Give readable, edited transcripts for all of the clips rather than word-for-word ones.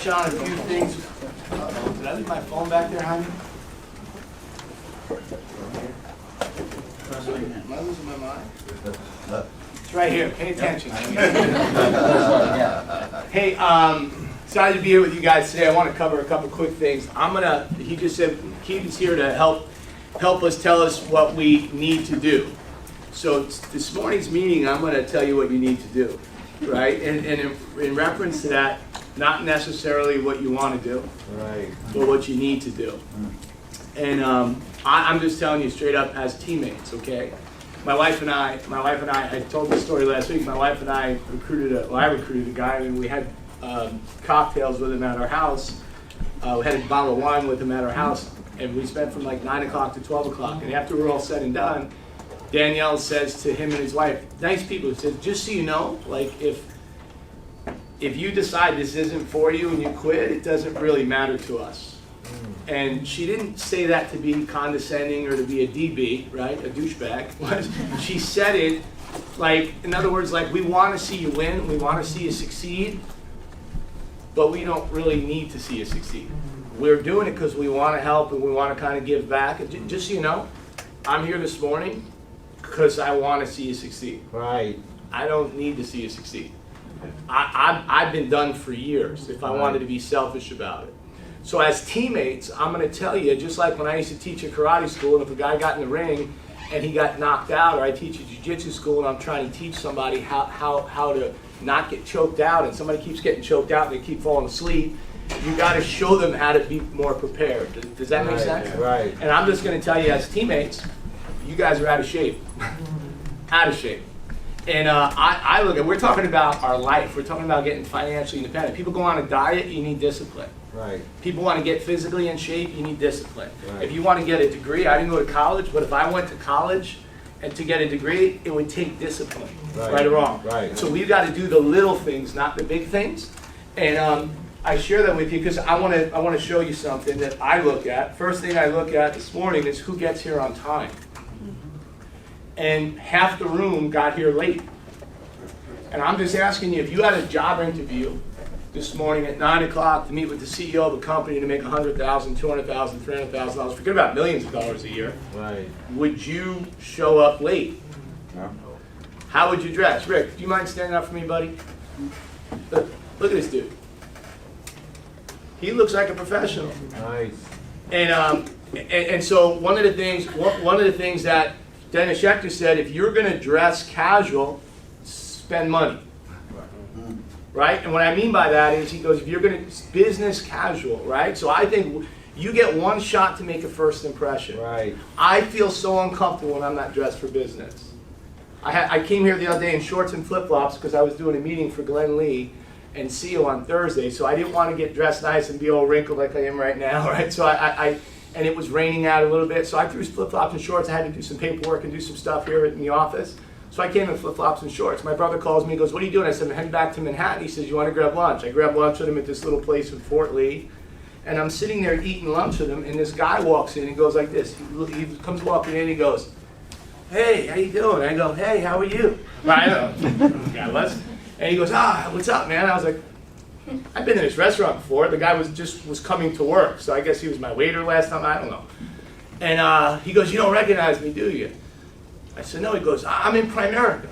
touch on a few things. Did I leave my phone back there, honey? Am I losing my mind? It's right here. Pay attention. Hey, excited to be here with you guys today. I want to cover a couple quick things. He just said Keaton's here to help us tell us what we need to do. So this morning's meeting, I'm going to tell you what you need to do, right? And in reference to that, not necessarily what you want to do, right, but what you need to do. And I'm just telling you straight up as teammates, okay? My wife and I told this story last week. My wife and I recruited a guy, and we had cocktails with him at our house. We had a bottle of wine with him at our house, and we spent from like 9 o'clock to 12 o'clock. And after we're all said and done, Danielle says to him and his wife, nice people, says, just so you know, like if you decide this isn't for you and you quit, it doesn't really matter to us. And she didn't say that to be condescending or to be a DB, right, a douchebag. She said it like, in other words, like we want to see you win, we want to see you succeed, but we don't really need to see you succeed. We're doing it because we want to help and we want to kind of give back. And just so you know, I'm here this morning because I want to see you succeed. Right. I don't need to see you succeed. I've been done for years if I wanted to be selfish about it. So as teammates, I'm going to tell you, just like when I used to teach at karate school, and if a guy got in the ring and he got knocked out, or I teach at jiu-jitsu school and I'm trying to teach somebody how to not get choked out, and somebody keeps getting choked out and they keep falling asleep, you got to show them how to be more prepared. Does that make sense? Right. And I'm just going to tell you, as teammates, you guys are out of shape. Out of shape. And I look at, we're talking about our life. We're talking about getting financially independent. People go on a diet, you need discipline. Right. People want to get physically in shape, you need discipline. Right. If you want to get a degree, I didn't go to college, but if I went to college and to get a degree, it would take discipline. Right or wrong. Right. So we've got to do the little things, not the big things. And I share that with you because I want to show you something that I look at. First thing I look at this morning is who gets here on time. And half the room got here late. And I'm just asking you, if you had a job interview this morning at 9 o'clock to meet with the CEO of a company to make $100,000, $200,000, $300,000, forget about millions of dollars a year, right, would you show up late? No. How would you dress? Rick, do you mind standing up for me, buddy? Look at this dude. He looks like a professional. Nice. And so one of the things that Dennis Schechter said, if you're going to dress casual, spend money. Right? And what I mean by that is, he goes, if you're going to, business casual, right? So I think you get one shot to make a first impression. Right. I feel so uncomfortable when I'm not dressed for business. I came here the other day in shorts and flip-flops because I was doing a meeting for Glenn Lee and CEO on Thursday, so I didn't want to get dressed nice and be all wrinkled like I am right now, right? So and it was raining out a little bit, so I threw flip-flops and shorts. I had to do some paperwork and do some stuff here in the office. So I came in flip-flops and shorts. My brother calls me, he goes, what are you doing? I said, I'm heading back to Manhattan. He says, you want to grab lunch? I grabbed lunch with him at this little place in Fort Lee. And I'm sitting there eating lunch with him, and this guy walks in and goes like this. He comes walking in and he goes, hey, how you doing? I go, hey, how are you? I know. God bless. And he goes, what's up, man? I was like, I've been in this restaurant before. The guy was coming to work, so I guess he was my waiter last time. I don't know. And he goes, you don't recognize me, do you? I said, no. He goes, I'm in Primerica.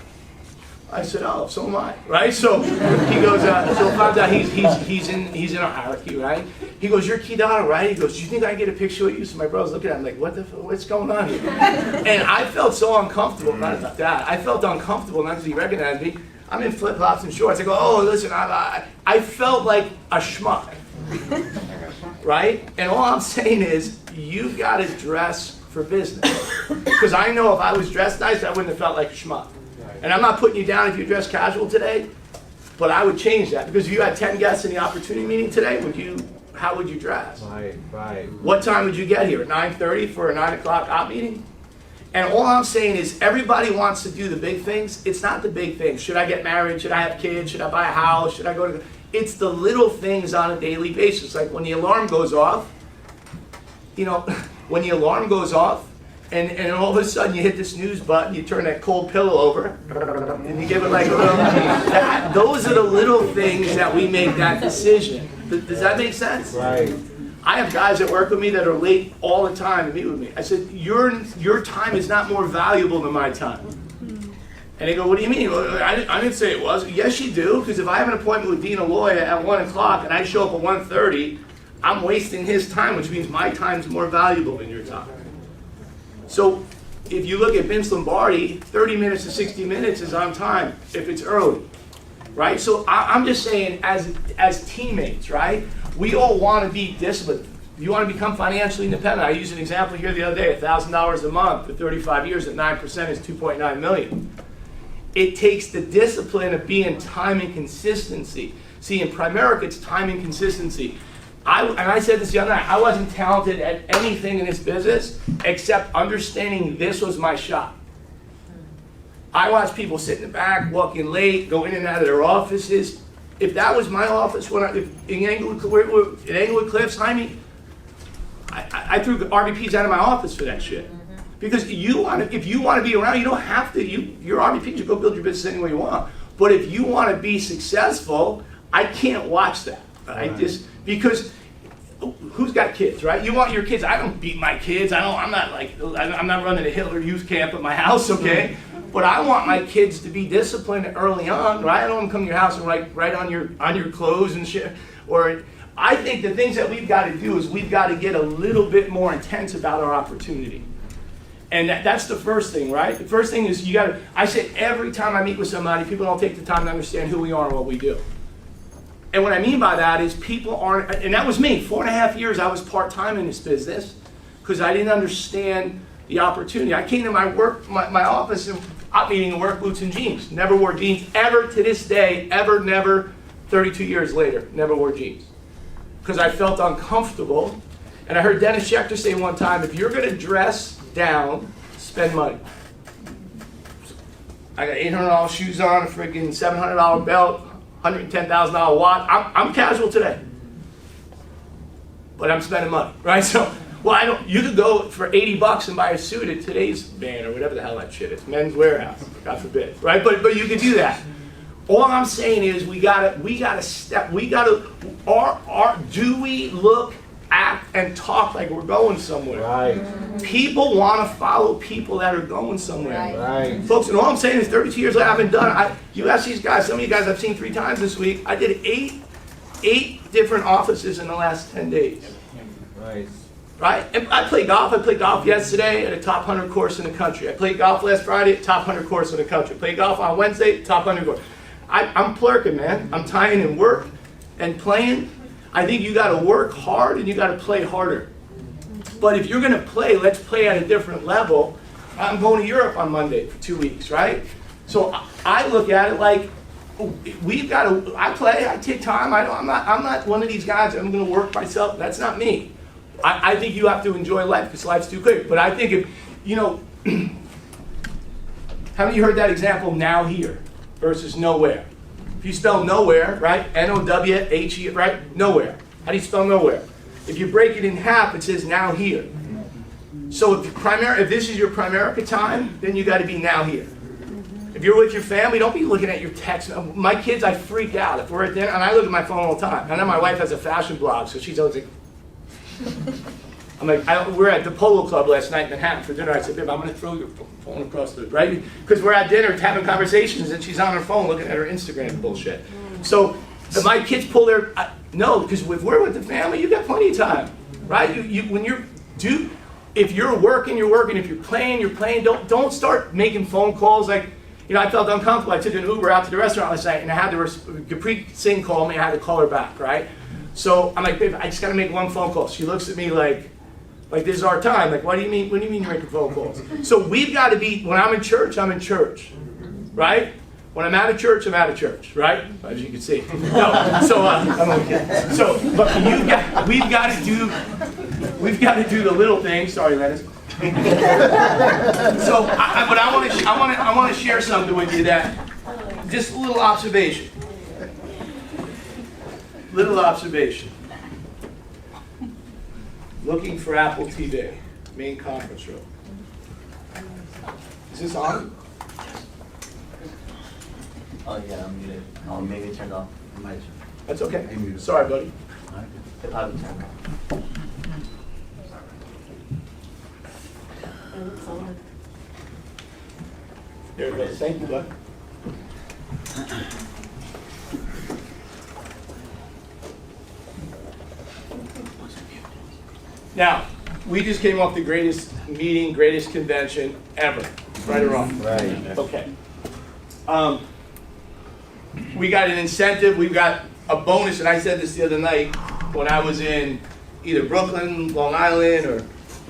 I said, oh, so am I, right? So he goes, so finds out he's in a hierarchy, right? He goes, you're Otto, right? He goes, do you think I can get a picture with you? So my brother's looking at him like, what's going on here? And I felt so uncomfortable, not about that. I felt uncomfortable, not because he recognized me. I'm in flip-flops and shorts. I go, oh, listen, I felt like a schmuck, right? And all I'm saying is, you've got to dress for business. Because I know if I was dressed nice, I wouldn't have felt like a schmuck. And I'm not putting you down if you dress casual today, but I would change that. Because if you had 10 guests in the opportunity meeting today, how would you dress? Right. What time would you get here? At 9:30 for a 9 o'clock op meeting? And all I'm saying is, everybody wants to do the big things. It's not the big things. Should I get married? Should I have kids? Should I buy a house? Should I go to... It's the little things on a daily basis. Like when the alarm goes off, when the alarm goes off, and all of a sudden you hit the snooze button, you turn that cold pillow over, and you give it like a little... those are the little things that we make that decision. Does that make sense? Right. I have guys that work with me that are late all the time to meet with me. I said, your time is not more valuable than my time. And they go, what do you mean? Well, I didn't say it was. Yes, you do, because if I have an appointment with Dean Alloy at 1 o'clock and I show up at 1:30, I'm wasting his time, which means my time's more valuable than your time. So if you look at Vince Lombardi, 30 minutes to 60 minutes is on time if it's early, right? So I'm just saying, as teammates, right, we all want to be disciplined. You want to become financially independent. I used an example here the other day, $1,000 a month for 35 years at 9% is $2.9 million. It takes the discipline of being time and consistency. See, in Primerica, it's time and consistency. And I said this the other night, I wasn't talented at anything in this business except understanding this was my shot. I watch people sit in the back, walk in late, go in and out of their offices. If that was my office in Englewood Cliffs, I threw RVPs out of my office for that shit. Because if you want to be around, you don't have to. Your RVP, you go build your business any way you want. But if you want to be successful, I can't watch that. Because who's got kids, right? You want your kids. I don't beat my kids. I'm not running a Hitler youth camp at my house, okay? But I want my kids to be disciplined early on, right? I don't want them to come to your house and write on your clothes and shit. Or I think the things that we've got to do is we've got to get a little bit more intense about our opportunity. And that's the first thing, right? The first thing is I say every time I meet with somebody, people don't take the time to understand who we are and what we do. And what I mean by that is people aren't, and that was me, 4.5 years I was part-time in this business because I didn't understand the opportunity. I came to my office and I'm eating in work boots and jeans. Never wore jeans ever to this day, never, 32 years later, never wore jeans. Because I felt uncomfortable. And I heard Dennis Schechter say one time, if you're going to dress down, spend money. I got $800 shoes on, a freaking $700 belt, $110,000 watch. I'm casual today, but I'm spending money, right? So, you could go for $80 and buy a suit at today's band or whatever the hell that shit is, Men's Warehouse, God forbid, right? But you could do that. All I'm saying is we gotta step. Do we look, act, and talk like we're going somewhere? Right. People want to follow people that are going somewhere. Right. Folks, and all I'm saying is 32 years later, I haven't done. You ask these guys. Some of you guys I've seen 3 times this week. I did eight different offices in the last 10 days. Nice. Right? And I play golf. I played golf yesterday at a top 100 course in the country. I played golf last Friday, top 100 course in the country. Played golf on Wednesday, top 100 course. I'm plurking, man. I'm tying in work and playing. I think you got to work hard and you got to play harder. But if you're going to play, let's play at a different level. I'm going to Europe on Monday for 2 weeks, right? So I look at it like we've got to. I play. I take time. I'm not one of these guys. I'm going to work myself. That's not me. I think you have to enjoy life because life's too quick. But I think if how many of you heard that example? Now here versus nowhere. If you spell nowhere, right? N-O-W-H-E, right? Nowhere. How do you spell nowhere? If you break it in half, it says now here. So if this is your Primerica time, then you got to be now here. If you're with your family, don't be looking at your text. My kids, I freak out. If we're at dinner, and I look at my phone all the time. I know my wife has a fashion blog, so she's always like, we're at the Polo Club last night in Manhattan for dinner. I said, babe, I'm going to throw your phone across the, right? Because we're at dinner having conversations and she's on her phone looking at her Instagram bullshit. So if my kids pull their, no, because if we're with the family, you got plenty of time, right? If you're working, you're working. If you're playing. Don't start making phone calls like, I felt uncomfortable. I took an Uber out to the restaurant last night and I had Capri Singh call me. I had to call her back, right? So I'm like, babe, I just got to make one phone call. She looks at me like this is our time. Like, what do you mean you're making phone calls? So we've got to be, when I'm in church, right? When I'm out of church, I'm out of church, right? As you can see. No, so I'm only kidding. So, but we've got to do the little things. Sorry, Lennis. So, but I want to share something with you that, just a little observation. Little observation. Looking for Apple TV, main conference room. Is this on? Oh yeah, I'm muted. Maybe it turned off. That's okay. Sorry, buddy. There it goes. Thank you, bud. Now, we just came off the greatest meeting, greatest convention ever. Right or wrong? Right. Okay. We got an incentive, we've got a bonus, and I said this the other night when I was in either Brooklyn, Long Island, or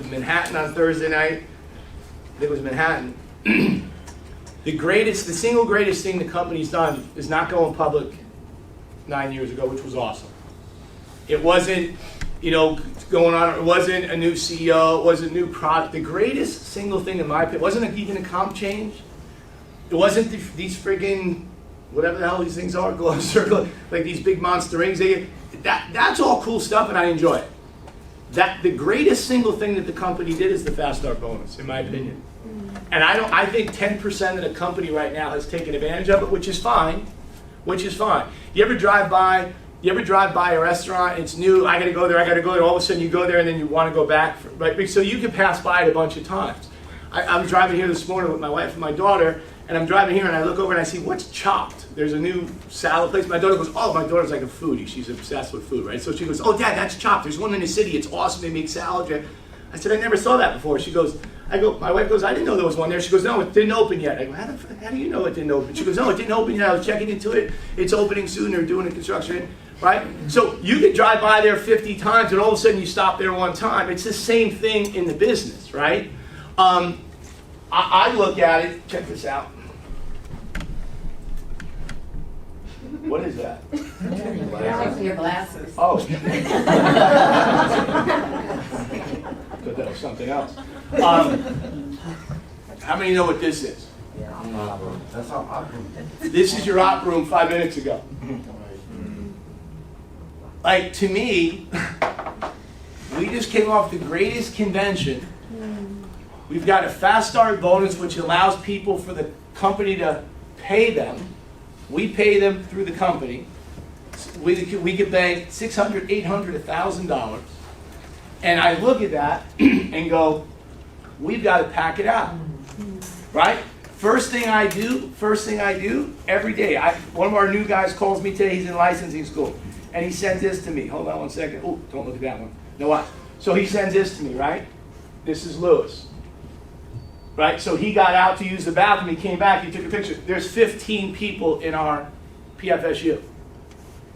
Manhattan on Thursday night. I think it was Manhattan. The single greatest thing the company's done is not going public 9 years ago, which was awesome. It wasn't, going on, it wasn't a new CEO, it wasn't a new product. The greatest single thing in my opinion, wasn't even a comp change. It wasn't these friggin', whatever the hell these things are, go in a circle, like these big monster rings. That's all cool stuff and I enjoy it. The greatest single thing that the company did is the Fast Start bonus, in my opinion. And I think 10% of the company right now has taken advantage of it, which is fine. You ever drive by a restaurant, it's new, I gotta go there, all of a sudden you go there and then you wanna go back, right? So you can pass by it a bunch of times. I'm driving here this morning with my wife and my daughter, and I'm driving here and I look over and I see, what's Chopped? There's a new salad place. My daughter goes, oh, my daughter's like a foodie, she's obsessed with food, right? So she goes, oh Dad, that's Chopped, there's one in the city, it's awesome, they make salad. I said, I never saw that before. My wife goes, I didn't know there was one there. She goes, no, it didn't open yet. I go, how do you know it didn't open? She goes, no, it didn't open yet. I was checking into it. It's opening soon. They're doing the construction, right? So you can drive by there 50 times and all of a sudden you stop there one time. It's the same thing in the business, right? I look at it, check this out. What is that? Your glasses. Oh. Thought that was something else. How many know what this is? That's our op room. This is your op room 5 minutes ago. Like, to me, we just came off the greatest convention. We've got a Fast Start bonus, which allows people for the company to pay them. We pay them through the company. We could bank $600, $800, $1,000. And I look at that and go, we've got to pack it out, right? First thing I do every day. One of our new guys calls me today. He's in licensing school, and he sends this to me. Hold on one second. Oh, don't look at that one. No, what? So he sends this to me, right? This is Lewis, right? So he got out to use the bathroom. He came back. He took a picture. There's 15 people in our PFSU,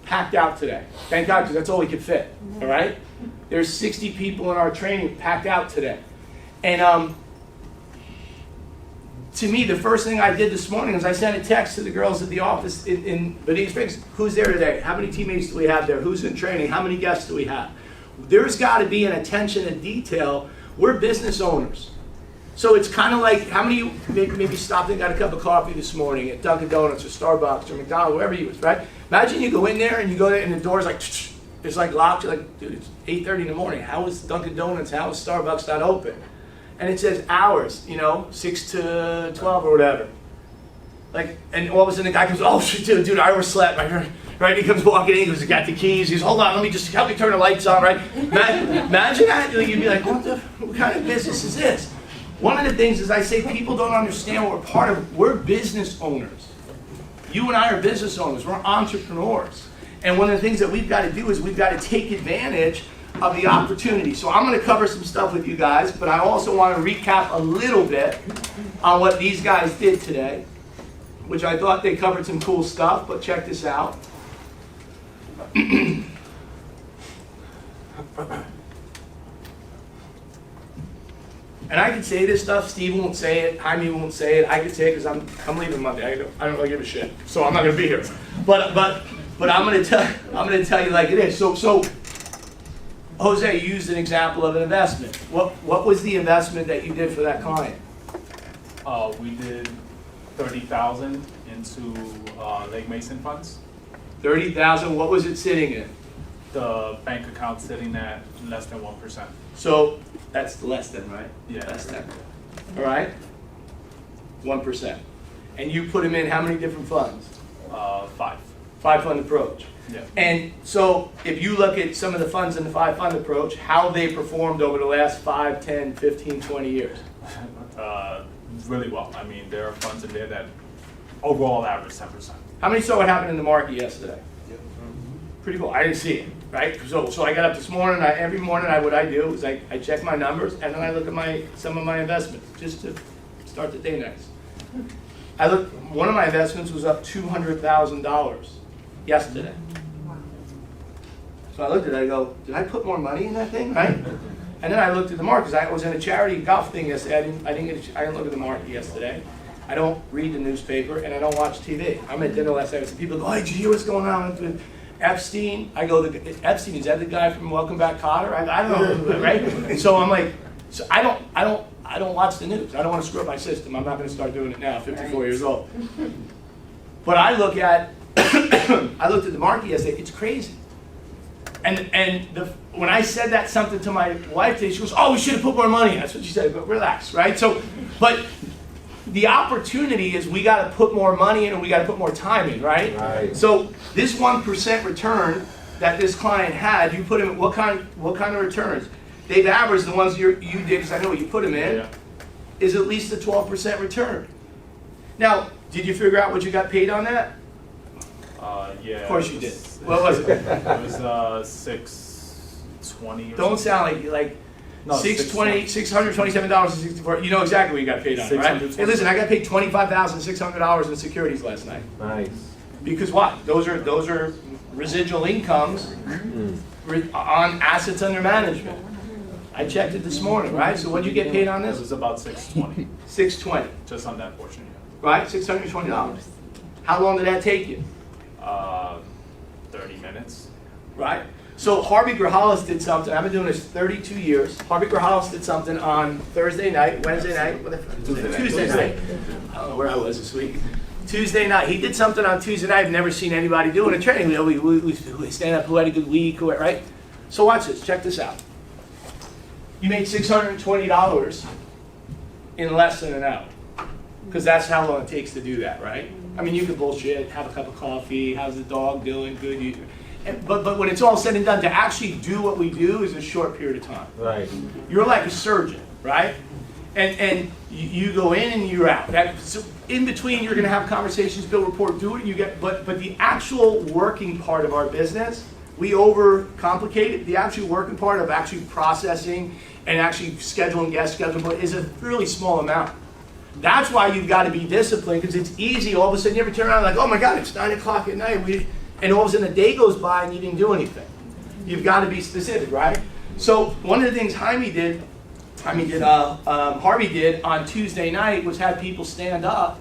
packed out today. Thank God, because that's all we could fit. All right. There's 60 people in our training packed out today. And to me, the first thing I did this morning is I sent a text to the girls at the office in Benita Springs. Who's there today? How many teammates do we have there? Who's in training? How many guests do we have? There's got to be an attention to detail. We're business owners. So it's kind of like, how many maybe stopped and got a cup of coffee this morning at Dunkin' Donuts or Starbucks or McDonald's, wherever you was, right? Imagine you go in there and you go there and the door's like, it's like locked. You're like, dude, it's 8:30 in the morning. How is Dunkin' Donuts, how is Starbucks not open? And it says hours, 6 to 12 or whatever. Like, and all of a sudden the guy comes, oh shit, dude, I overslept. Right? He comes walking in, he goes, I got the keys. He's, hold on, help me turn the lights on, right? Imagine that, you'd be like, what kind of business is this? One of the things is I say people don't understand what we're part of. We're business owners. You and I are business owners. We're entrepreneurs. And one of the things that we've got to do is we've got to take advantage of the opportunity. So I'm going to cover some stuff with you guys, but I also want to recap a little bit on what these guys did today, which I thought they covered some cool stuff, but check this out. And I can say this stuff, Steve won't say it, Jaime won't say it, I can say it because I'm leaving Monday. I don't really give a shit, so I'm not going to be here. But I'm going to tell you like it is. So Jose, you used an example of an investment. What was the investment that you did for that client? We did $30,000 into Lake Mason funds. $30,000. What was it sitting in? The bank account sitting at less than 1%. So that's less than, right? Yeah. Less than. All right. 1%. And you put them in how many different funds? 5. 5-fund approach. Yeah. And so if you look at some of the funds in the 5-fund approach, how they performed over the last 5, 10, 15, 20 years. Really well. I mean, there are funds in there that overall average 10%. How many saw what happened in the market yesterday? Pretty cool. I didn't see it, right? So I got up this morning. Every morning, what I do is I check my numbers and then I look at some of my investments just to start the day nice. One of my investments was up $200,000 yesterday. So I looked at it. I go, did I put more money in that thing, right? And then I looked at the market because I was in a charity golf thing yesterday. I didn't look at the market yesterday. I don't read the newspaper and I don't watch TV. I'm at dinner last night. Some people go, hey, did you hear what's going on with Epstein? I go, Epstein, is that the guy from Welcome Back, Kotter? I don't know, right? And so I'm like, so I don't watch the news. I don't want to screw up my system. I'm not going to start doing it now, 54 years old. But I looked at the market yesterday. It's crazy. And when I said that something to my wife today, she goes, oh, we should have put more money in. That's what she said, but relax, right? So, but the opportunity is we got to put more money in and we got to put more time in, right? Right. So this 1% return that this client had, you put him, what kind of returns? They've averaged the ones you did, because I know what you put them in, Yeah. is at least a 12% return. Now, did you figure out what you got paid on that? Yeah. Of course you it did. was- What was it? It was 620. Don't sound like No, $627.64. You know exactly what you got paid on, right? Hey, listen, I got paid $25,600 in securities last night. Nice. Because what? Those are residual incomes on assets under management. I checked it this morning, right? So what did you get paid on It this? was about 620, $620, just on that portion. right? $620. How long did that take you? Yeah. 30 minutes. Right? So Harvey Grahalis did something. I've been doing this 32 years. Harvey Grahalis did something on Thursday night, Wednesday night, Tuesday night. I don't know where I was this week. Tuesday night. He did something on Tuesday night I've never seen anybody do in a training. We stand up, who had a good week, right? So watch this. Check this out. You made $620 in less than an hour. Because that's how long it takes to do that, right? I mean, you could bullshit, have a cup of coffee, how's the dog doing, good. But when it's all said and done, to actually do what we do is a short period of time. Right. You're like a surgeon, right? And you go in and you're out. So in between, you're going to have conversations, build rapport, do what you get. But the actual working part of our business, we overcomplicate it. The actual working part of actually processing and actually scheduling guest scheduling is a really small amount. That's why you've got to be disciplined, because it's easy. All of a sudden, you ever turn around like, oh my God, it's 9 o'clock at night. And all of a sudden, a day goes by and you didn't do anything. You've got to be specific, right? So one of the things Harvey did on Tuesday night was have people stand up.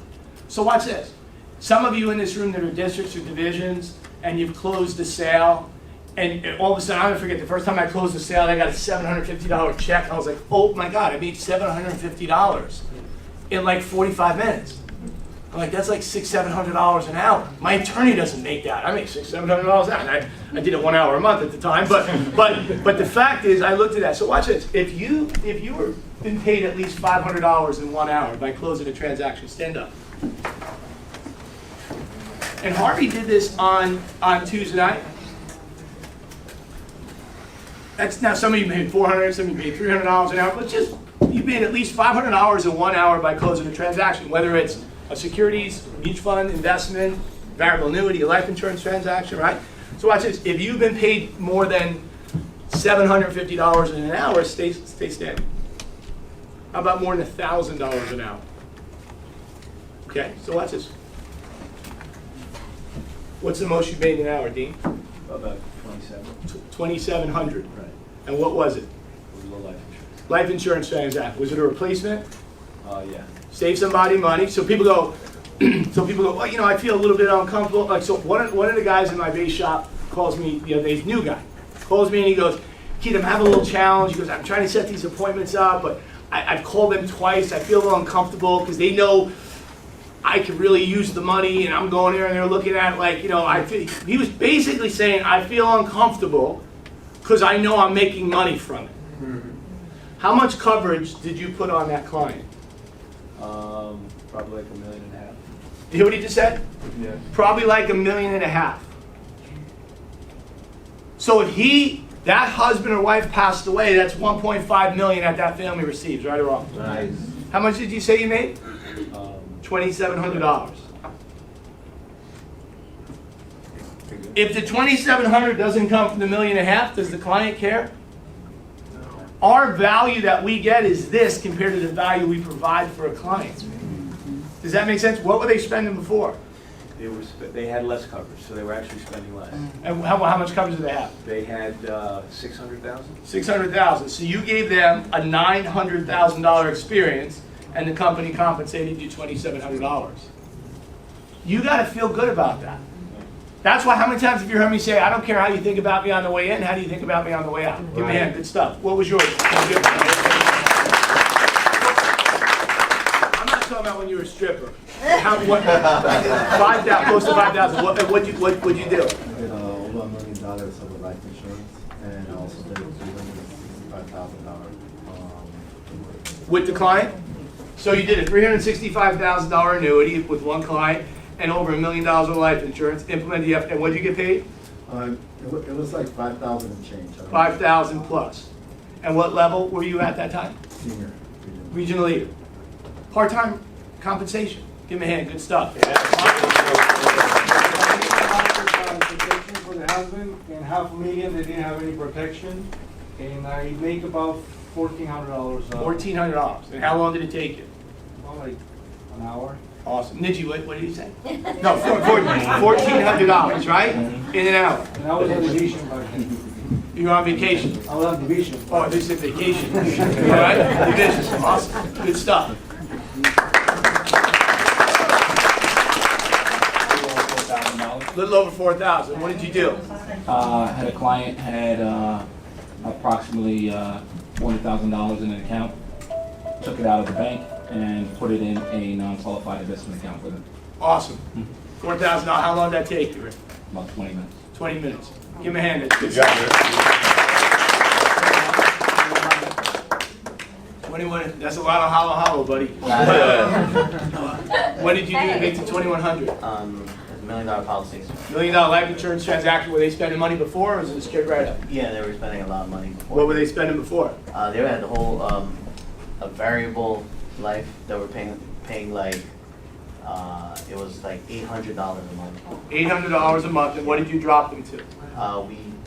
So watch this. Some of you in this room that are districts or divisions, and you've closed a sale, and all of a sudden, I'll never forget, the first time I closed a sale, I got a $750 check. I was like, oh my God, I made $750 in like 45 minutes. I'm like, that's like $600-700 an hour. My attorney doesn't make that. I make $600-700 an hour. And I did it 1 hour a month at the time. But the fact is, I looked at that. So watch this. If you were been paid at least $500 in 1 hour by closing a transaction, stand up. And Harvey did this on Tuesday night. That's now some of you made $400, some of you made $300 an hour, but just you made at least $500 in 1 hour by closing a transaction, whether it's a securities, mutual fund, investment, variable annuity, a life insurance transaction, right? So watch this. If you've been paid more than $750 in an hour, stay standing. How about more than $1,000 an hour? Okay, so watch this. What's the most you've made in an hour, Dean? About 27. 2,700. Right. And what was it? It was a little life insurance. Life insurance transaction. Was it a replacement? Yeah. Save somebody money. So people go, well, you know, I feel a little bit uncomfortable. Like, so one of the guys in my base shop calls me, you know, he's a new guy, calls me and he goes, Keith, I'm having a little challenge. He goes, I'm trying to set these appointments up, but I've called them twice. I feel a little uncomfortable because they know I could really use the money, and I'm going there and they're looking at it like, you know, he was basically saying, I feel uncomfortable because I know I'm making money from it. How much coverage did you put on that client? Probably like $1.5 million. You hear what he just said? Yeah. Probably like $1.5 million. So if that husband or wife passed away, that's 1.5 million that that family receives, right or wrong? Nice. How much did you say you made? Um, $2,700. If the $2,700 doesn't come from the $1.5 million, does the client care? Our value that we get is this compared to the value we provide for a client. Does that make sense? What were they spending before? they had less coverage, so they were actually spending less. And how much coverage do they have? They had 600,000. $600,000. So you gave them a $900,000 experience, and the company compensated you $2,700. You got to feel good about that. That's why, how many times have you heard me say, I don't care how you think about me on the way in, how do you think about me on the way out? Give me a hand, good stuff. What was yours? I'm not talking about when you were a stripper. What, 5,000, close to 5,000. What'd you do? I did over $1 million of the life insurance, and I also did $365,000. With the client? So you did a $365,000 annuity with one client and over $1 million of life insurance, implemented the and what did you get paid? It was like 5,000 and change. 5,000 plus. And what level were you at that time? Senior. Regional leader. Part-time compensation. Give me a hand, good stuff. Protection for the husband and $500,000. They didn't have any protection, and I make about $1,400. $1,400. And how long did it take you? About like an hour. Awesome. Niji, what did you say? No, $1,400, right? In an hour. And I was on vacation back then. You were on vacation. I was on division. Oh, this is vacation. All right? Division. Awesome. Good stuff. A little over 4,000. What did you do? Had a client had approximately $400,000 in an account, took it out of the bank and put it in a non-qualified investment account with it. Awesome. $4,000. How long did that take you? About 20 minutes. 20 minutes. Give me a hand. That's good stuff. 21. That's a lot of hollow, buddy. What did you do to make the 2,100? $1 million policies. $1 million life insurance transaction. Were they spending money before, or was it a straight write-up? Yeah, they were spending a lot of money before. What were they spending before? They had the whole a variable life that were paying like it was like $800 a month. $800 a month. And what did you drop them to?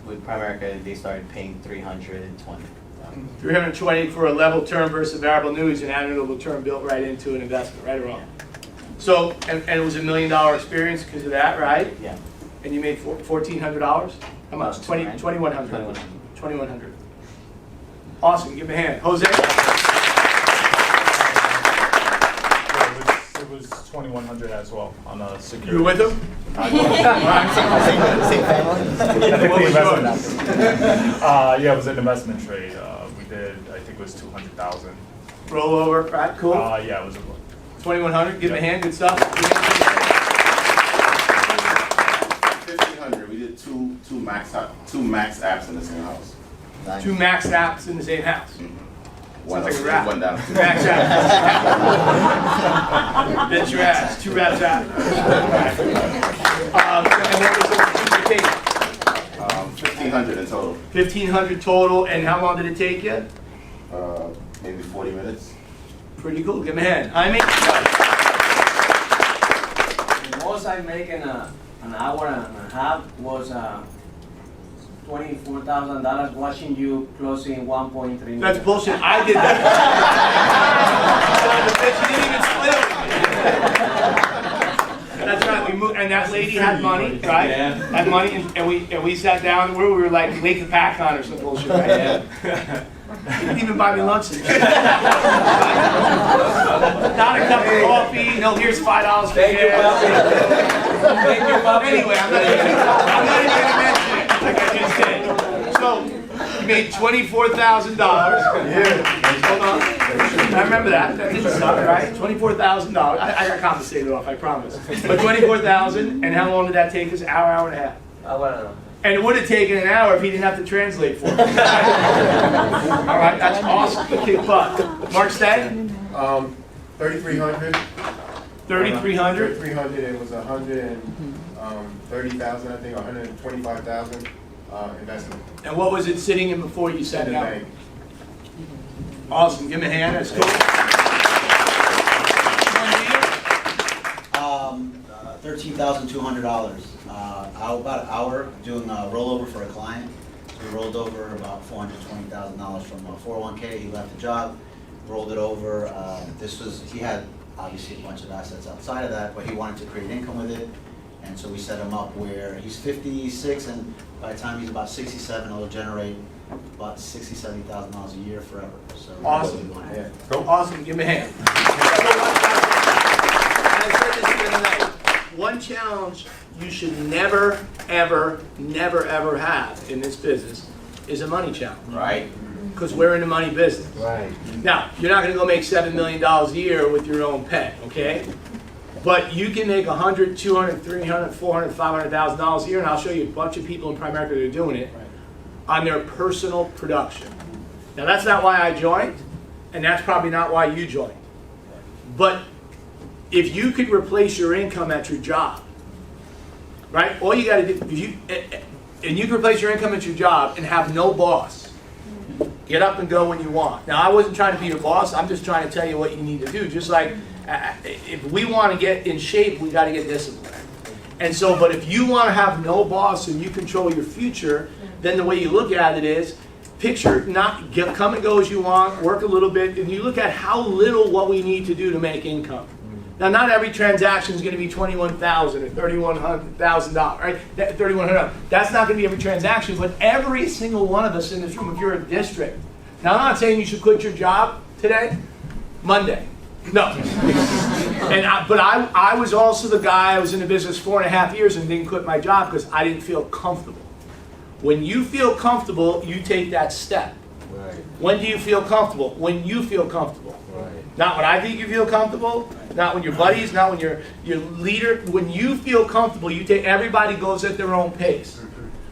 With Primerica, they started paying $320. 320 for a level term versus variable annuities, an annual term built right into an investment, right or wrong? So, and it was $1 million experience because of that, right? Yeah. And you made $1,400? How much? 2,100. 2,100. Awesome. Give me a hand. Jose? It was 2,100 as well on a security. You were with him? Same family? What was yours? Yeah, it was an investment trade. We did, I think it was 200,000. Rollover, right? Cool. Yeah, it was a 2,100. Give me a hand. Good stuff. 1,500. We did two max apps in the same house. Nice. 2 max apps in the same house. One Sounds like a up, rap. one down. Max apps. Bet your ass. 2 raps out. And what was the take? 1,500 in total. 1,500 total. And how long did it take you? Maybe 40 minutes. Pretty cool. Give me a hand. I mean, The most I make in an hour and a half was $24,000 watching you closing 1.3 million. that's bullshit. I did that. The bitch didn't even split it. That's right. We moved, and that lady had money, right? Yeah. Had money, and we sat down. We were like Lake the Pac-On or some bullshit, right? Yeah. You didn't even buy me lunch. Not a cup of coffee. No, here's $5 for Thank you, gas. Thank you, Bobby. Anyway, I'm not even gonna mention it, like I just said. So, you made $24,000. Hold on. I remember that. That didn't suck, right? $24,000. I got compensated off, I promise. But $24,000, and how long did that take us? Hour and a half. And it would have taken an hour if he didn't have to translate for us. All right, that's awesome. Kick butt. Mark Stagg? 3,300. 3,300? 3,300. It was 130,000, I think, 125,000. Investment. And what was it sitting in before you sat In the down? bank. Awesome, give him a hand, that's cool. $13,200. About an hour doing a rollover for a client. So we rolled over about $420,000 from a 401k. He left the job, rolled it over. He had obviously a bunch of assets outside of that, but he wanted to create income with it. And so we set him up where he's 56, and by the time he's about 67, it'll generate about $60,000, $70,000 a year forever. So Awesome. yeah. Awesome, give him a hand. And I said this the other night, one challenge you should never, ever, never, ever have in this business is a money challenge. Right. Because we're in the money business. Right. Now, you're not going to go make $7 million a year with your own pay, okay? But you can make $100,000, $200,000, $300,000, $400,000, $500,000 a year, and I'll show you a bunch of people in Primerica that are doing it on their personal production. Now, that's not why I joined, and that's probably not why you joined. But if you could replace your income at your job, right? All you got to do, and you can replace your income at your job and have no boss. Get up and go when you want. Now, I wasn't trying to be your boss. I'm just trying to tell you what you need to do. Just like if we want to get in shape, we got to get disciplined. And so, but if you want to have no boss and you control your future, then the way you look at it is, picture come and go as you want, work a little bit, and you look at how little what we need to do to make income. Now, not every transaction is going to be $21,000 or $3,100,000, right? $3,100. That's not going to be every transaction, but every single one of us in this room, if you're a district. Now, I'm not saying you should quit your job today, Monday. No. But I was also the guy, I was in the business 4.5 years and didn't quit my job because I didn't feel comfortable. When you feel comfortable, you take that step. Right. When do you feel comfortable? When you feel comfortable. Right. Not when I think you feel comfortable, not when your buddies, not when your leader. When you feel comfortable, you take. Everybody goes at their own pace.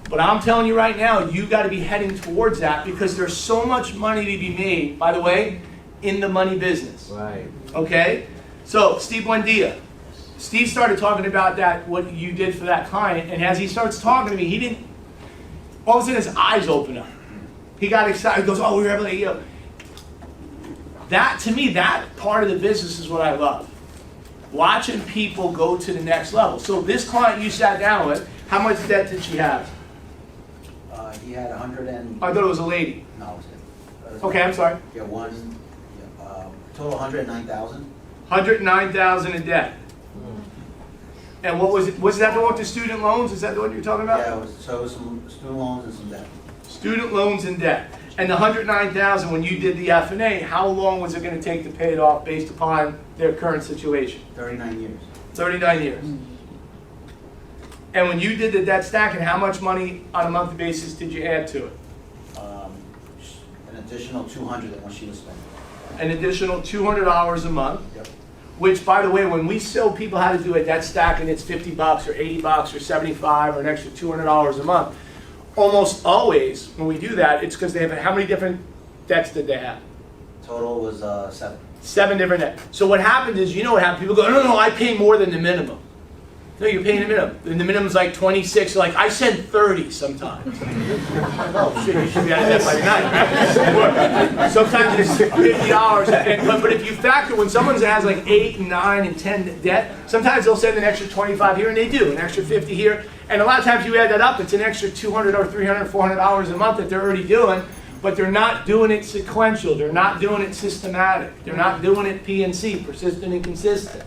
But I'm telling you right now, you got to be heading towards that because there's so much money to be made, by the way, in the money business. Right. Okay? So, Steve Buendia. Steve started talking about that, what you did for that client, and as he starts talking to me, he didn't, all of a sudden his eyes open up. He got excited, he goes, oh, we were able to, That, to me, that part of the business is what I love. Watching people go to the next level. So this client you sat down with, how much debt did she have? He had 100 and... I thought it was a lady. No, it was Okay, I'm sorry. Yeah, total 109,000. 109,000 in debt. And what was it? Was that the one with the student loans? Is that the one you're talking about? Yeah, it was some student loans and some debt. Student loans and debt. And the 109,000, when you did the F&A, how long was it going to take to pay it off based upon their current situation? 39 years. 39 years. And when you did the debt stacking, how much money on a monthly basis did you add to it? An additional 200 than what she was spending. An additional $200 a month. Yep. Which, by the way, when we show people how to do a debt stacking, it's $50 or $80 or $75 or an extra $200 a month. Almost always, when we do that, it's because they have, how many different debts did they have? Total was 7. 7 different debts. So what happens is, you know what happens? People go, no, I pay more than the minimum. No, you're paying the minimum. And the minimum's like 26. Like, I send 30 sometimes. Oh, shit, you should be out of debt by tonight, right? Sometimes it's $50. But if you factor, when someone has like 8, and 9, and 10 debt, sometimes they'll send an extra 25 here, and they do, an extra 50 here. And a lot of times you add that up, it's an extra $200 or $300, $400 a month that they're already doing, but they're not doing it sequential. They're not doing it systematic. They're not doing it PNC, persistent and consistent.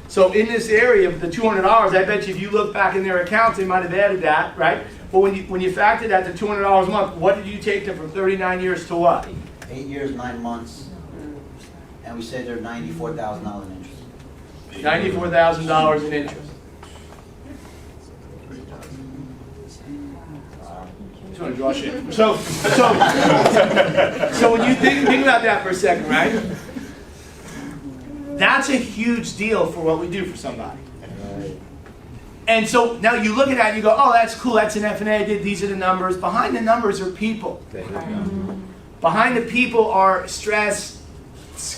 So in this area of the $200, I bet you if you look back in their accounts, they might have added that, right? But when you factor that to $200 a month, what did you take them from 39 years to what? 8 years, 9 months, and we say they're $94,000 in interest. $94,000 in interest. Just want to draw shit. So when you think about that for a second, right? That's a huge deal for what we do for somebody. And so now you look at that and you go, oh, that's cool, that's an F&A I did, these are the numbers. Behind the numbers are people. Behind the people are stress,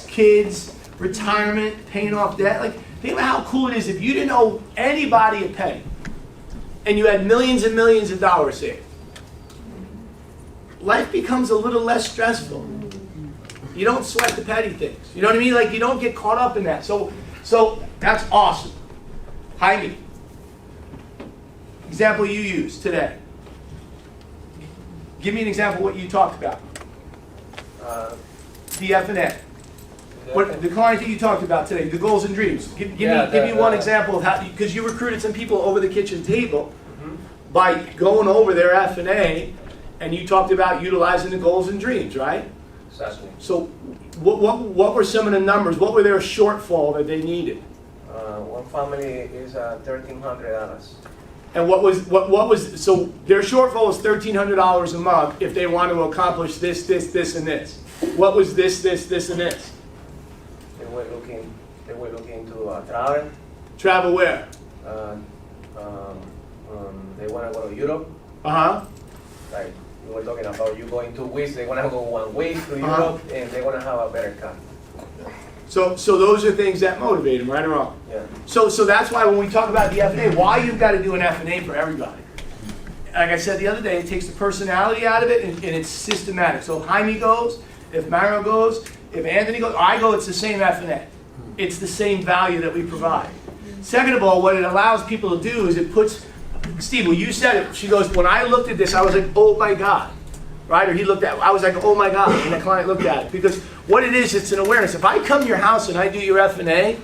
kids, retirement, paying off debt. Like, think about how cool it is if you didn't owe anybody a penny and you had millions and millions of dollars saved. life becomes a little less stressful. You don't sweat the petty things. You know what I mean? Like, you don't get caught up in that. So that's awesome. Jaime, example you used today. Give me an example of what you talked about. The F&A. What the client that you talked about today, the goals and dreams. Give me one example of how, because you recruited some people over the kitchen table by going over their F&A, and you talked about utilizing the goals and dreams, right? Exactly. So what were some of the numbers? What were their shortfall that they needed? One family is $1,300. And what was so their shortfall was $1,300 a month if they want to accomplish this, and this. What was this, and this? They were looking to travel. Travel where? They want to go to Europe. Like we were talking about, you going 2 weeks. They want to go 1 week to Europe, and they want to have a better car. So those are things that motivate them, right or wrong? Yeah. So that's why when we talk about the F&A, why you've got to do an F&A for everybody. Like I said the other day, it takes the personality out of it, and it's systematic. So if Jaime goes, if Mario goes, if Anthony goes, I go, it's the same F&A. It's the same value that we provide. Second of all, what it allows people to do is it puts, Steve, well, you said it. She goes, when I looked at this, I was like, oh my God. Right? Or he looked at it. I was like, oh my God. And the client looked at it. Because what it is, it's an awareness. If I come to your house and I do your F&A,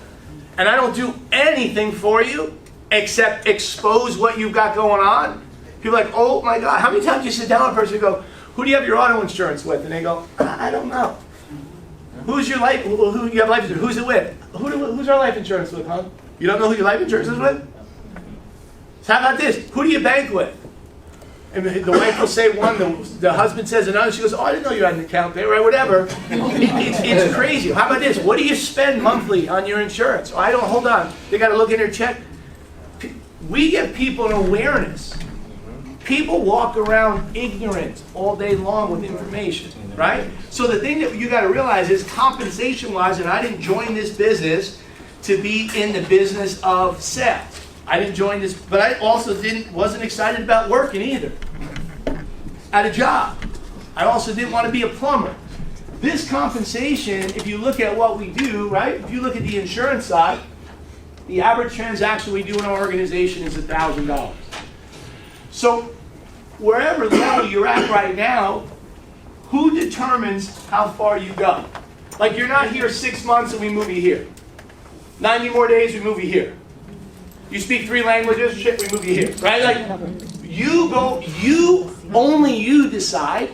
and I don't do anything for you except expose what you've got going on, people are like, oh my God. How many times you sit down with a person and go, who do you have your auto insurance with? And they go, I don't know. Who's your life, who you have life insurance? Who's it with? Who's our life insurance with, huh? You don't know who your life insurance is with? So how about this? Who do you bank with? And the wife will say one, the husband says another. She goes, oh, I didn't know you had an account there, right? Whatever. It's crazy. How about this? What do you spend monthly on your insurance? Oh, I don't, hold on. They got to look in their check. We give people an awareness. People walk around ignorant all day long with information, right? So the thing that you got to realize is compensation-wise, and I didn't join this business to be in the business of sales. I didn't join this, but I also wasn't excited about working either. At a job. I also didn't want to be a plumber. This compensation, if you look at what we do, right? If you look at the insurance side, the average transaction we do in our organization is $1,000. So wherever level you're at right now, who determines how far you go? Like, you're not here 6 months and we move you here. 90 more days, we move you here. You speak 3 languages, shit, we move you here, right? Like, only you decide.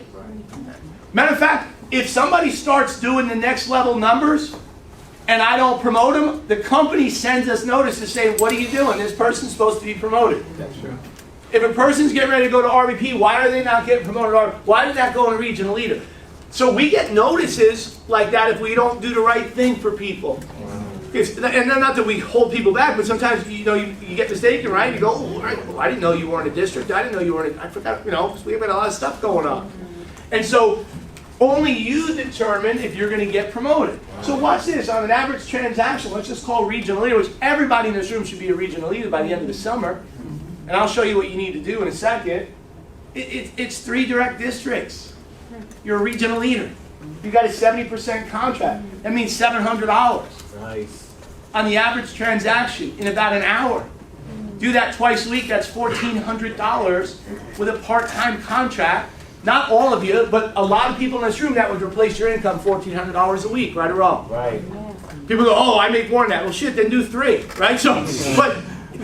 Matter of fact, if somebody starts doing the next level numbers and I don't promote them, the company sends us notice to say, what are you doing? This person's supposed to be promoted. That's true. If a person's getting ready to go to RVP, why are they not getting promoted? Why did that go in a regional leader? So we get notices like that if we don't do the right thing for people. And not that we hold people back, but sometimes you get mistaken, right? You go, oh, I didn't know you weren't a district. I didn't know you weren't. I forgot. Because we have got a lot of stuff going on, and so only you determine if you're going to get promoted. So watch this. On an average transaction, let's just call regional leader, which everybody in this room should be a regional leader by the end of the summer. And I'll show you what you need to do in a second. It's 3 direct districts. You're a regional leader. You got a 70% contract. That means $700. Nice. On the average transaction in about an hour. Do that twice a week, that's $1,400 with a part-time contract. Not all of you, but a lot of people in this room, that would replace your income $1,400 a week, right or wrong? Right. People go, oh, I make more than that. Well, shit, then do 3, right? So, but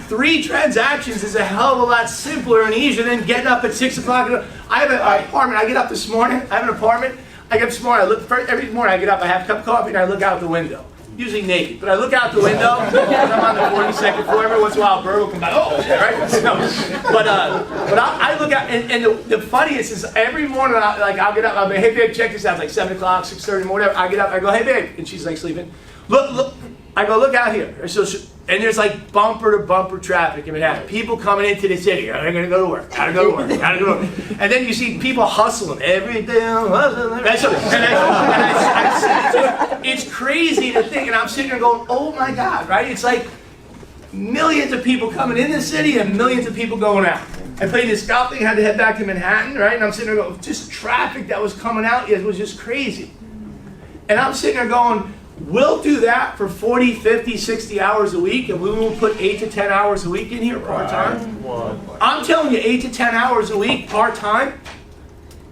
3 transactions is a hell of a lot simpler and easier than getting up at 6 o'clock. I have an apartment. I get up this morning. I have an apartment. I get up this morning. Every morning I get up, I have a cup of coffee, and I look out the window. Usually naked, but I look out the window, because I'm on the 42nd floor. Every once in a while, a bird will come by. Oh, shit, right? No, but I look out, and the funniest is every morning, I'll get up. I'll be, hey babe, check this out. It's like 7 o'clock, 6:30, whatever. I get up. I go, hey babe, and she's like sleeping. Look. I go, look out here. So, and there's like bumper to bumper traffic in Manhattan. People coming into the city. They're going to go to work. Gotta go to work. Gotta go to work. And then you see people hustling every day. It's crazy to think. And I'm sitting there going, oh my God, right? It's like millions of people coming in the city and millions of people going out. I played this golf thing, had to head back to Manhattan, right? And I'm sitting there going, just traffic that was coming out, it was just crazy. And I'm sitting there going, we'll do that for 40, 50, 60 hours a week, and we will put 8 to 10 hours a week in here part-time. I'm telling you, 8 to 10 hours a week part-time,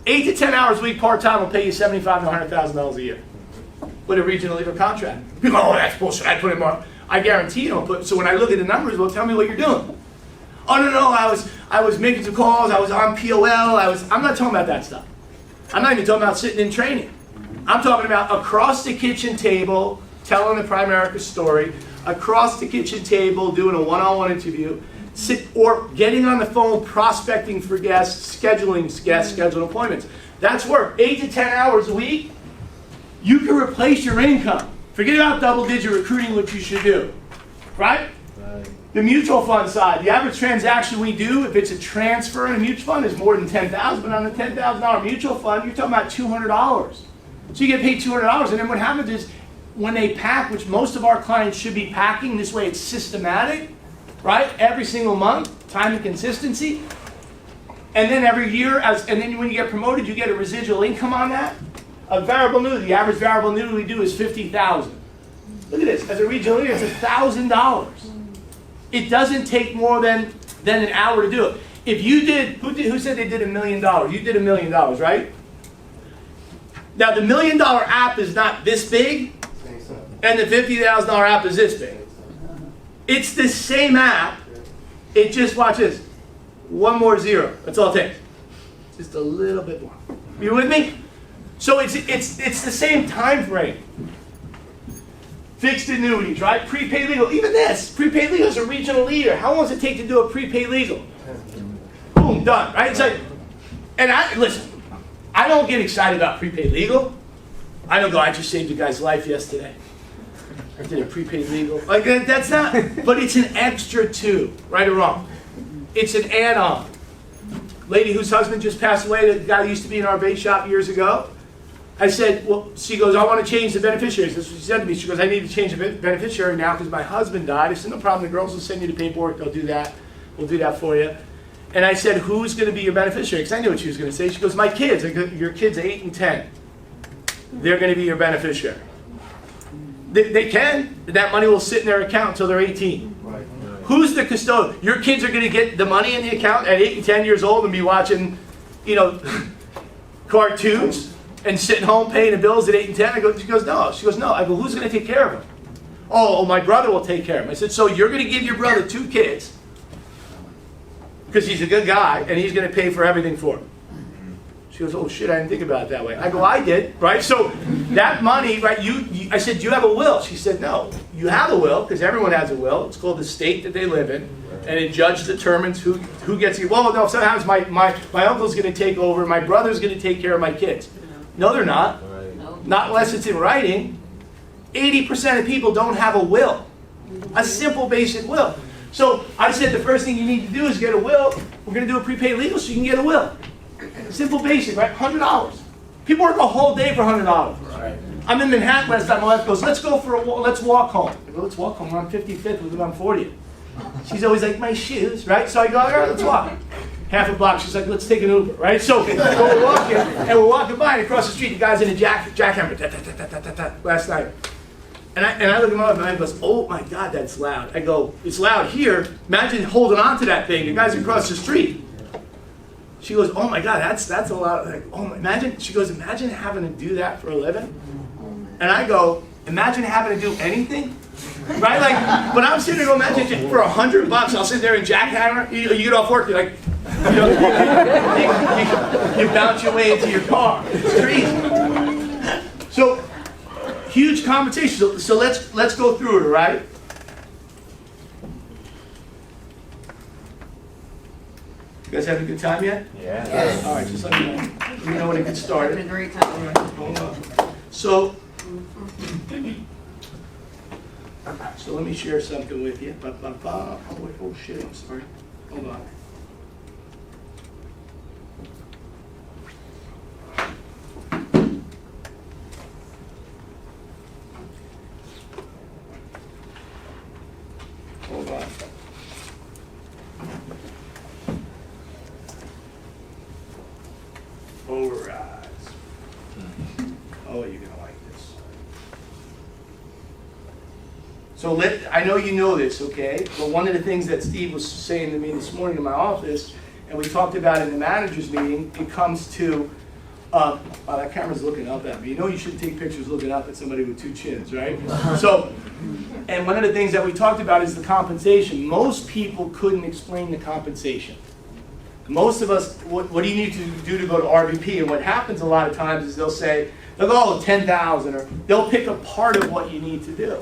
8 to 10 hours a week part-time will pay you $75,000 to $100,000 a year with a regional leader contract. People go, oh, that's bullshit, I put in more. I guarantee you don't put, so when I look at the numbers, well, tell me what you're doing. Oh, no, I was making some calls, I was on POL, I'm not talking about that stuff. I'm not even talking about sitting in training. I'm talking about across the kitchen table, telling the Primerica story, across the kitchen table, doing a one-on-one interview, or getting on the phone, prospecting for guests, scheduling guests, scheduling appointments. That's work. 8 to 10 hours a week, you can replace your income. Forget about double-digit recruiting, which you should do, right? The mutual fund side, the average transaction we do, if it's a transfer in a mutual fund, is more than $10,000. But on the $10,000 mutual fund, you're talking about $200. So you get paid $200, and then what happens is when they pack, which most of our clients should be packing, this way it's systematic, right? Every single month, time and consistency. And then every year, and then when you get promoted, you get a residual income on that. A variable annuity, the average variable annuity we do is $50,000. Look at this, as a regional leader, it's $1,000. It doesn't take more than an hour to do it. If you did, who said they did $1 million? You did $1 million, right? Now the $1 million app is not this big, and the $50,000 app is this big. It's the same app. It just, watch this, one more zero. That's all it takes. Just a little bit more. You with me? So it's the same time frame. Fixed annuities, right? Prepaid legal. Even this, prepaid legal is a regional leader. How long does it take to do a prepaid legal? Boom, done, right? It's like, and listen, I don't get excited about prepaid legal. I don't go, I just saved a guy's life yesterday. I did a prepaid legal. Like, that's not, but it's an extra too, right or wrong. It's an add-on. Lady whose husband just passed away, the guy who used to be in our bait shop years ago. I said, well, she goes, I want to change the beneficiaries. That's what she said to me. She goes, I need to change the beneficiary now because my husband died. I said, no problem. The girls will send you the paperwork. They'll do that. We'll do that for you. And I said, who's going to be your beneficiary? Because I knew what she was going to say. She goes, my kids. I go, your kids are 8 and 10. They're going to be your beneficiary. They can. That money will sit in their account until they're 18. Right. Who's the custodian? Your kids are going to get the money in the account at 8 and 10 years old and be watching, cartoons and sitting home paying the bills at 8 and 10. She goes, no. She goes, no. I go, who's going to take care of them? Oh, my brother will take care of them. I said, so you're going to give your brother 2 kids because he's a good guy and he's going to pay for everything for them. She goes, oh shit, I didn't think about it that way. I go, I did, right? So that money, right, I said, do you have a will? She said, no. You have a will, because everyone has a will. It's called the state that they live in. And a judge determines who gets it. Well, no, sometimes my uncle's going to take over, my brother's going to take care of my kids. No, they're not. Not unless it's in writing. 80% of people don't have a will. A simple, basic will. So I said the first thing you need to do is get a will. We're going to do a prepaid legal so you can get a will. Simple, basic, right? $100. People work a whole day for $100. Right. I'm in Manhattan last time. My wife goes, let's go for a walk. Let's walk home. I go, let's walk home. We're on 55th. We live on 40th. She's always like, my shoes, right? So I go, all right, let's walk. Half a block. She's like, let's take an Uber, right? So we're walking, and we're walking by, and across the street, the guy's in a jackhammer, last night. And I look at my wife, and I goes, oh my God, that's loud. I go, it's loud here. Imagine holding on to that thing. The guy's across the street. She goes, oh my God, that's a lot. Like, imagine. She goes, imagine having to do that for a living. And I go, imagine having to do anything, right? Like, when I'm sitting there, imagine for $100, I'll sit there and jackhammer. You get off work, you're like, you bounce your way into your car. It's crazy. So, huge compensation. So let's go through it, right? You guys having a good time yet? Yeah. Yes. All right, just let me know. Let me know when it gets started. Having a great time. So let me share something with you. Oh shit, I'm sorry. Hold on. Hold on. So I know you know this, okay? But one of the things that Steve was saying to me this morning in my office, and we talked about it in the managers meeting, it comes to, oh, that camera's looking up at me. You know you shouldn't take pictures looking up at somebody with two chins, right? So, and one of the things that we talked about is the compensation. Most people couldn't explain the compensation. Most of us, what do you need to do to go to RVP? And what happens a lot of times is they'll go, oh, 10,000, or they'll pick a part of what you need to do.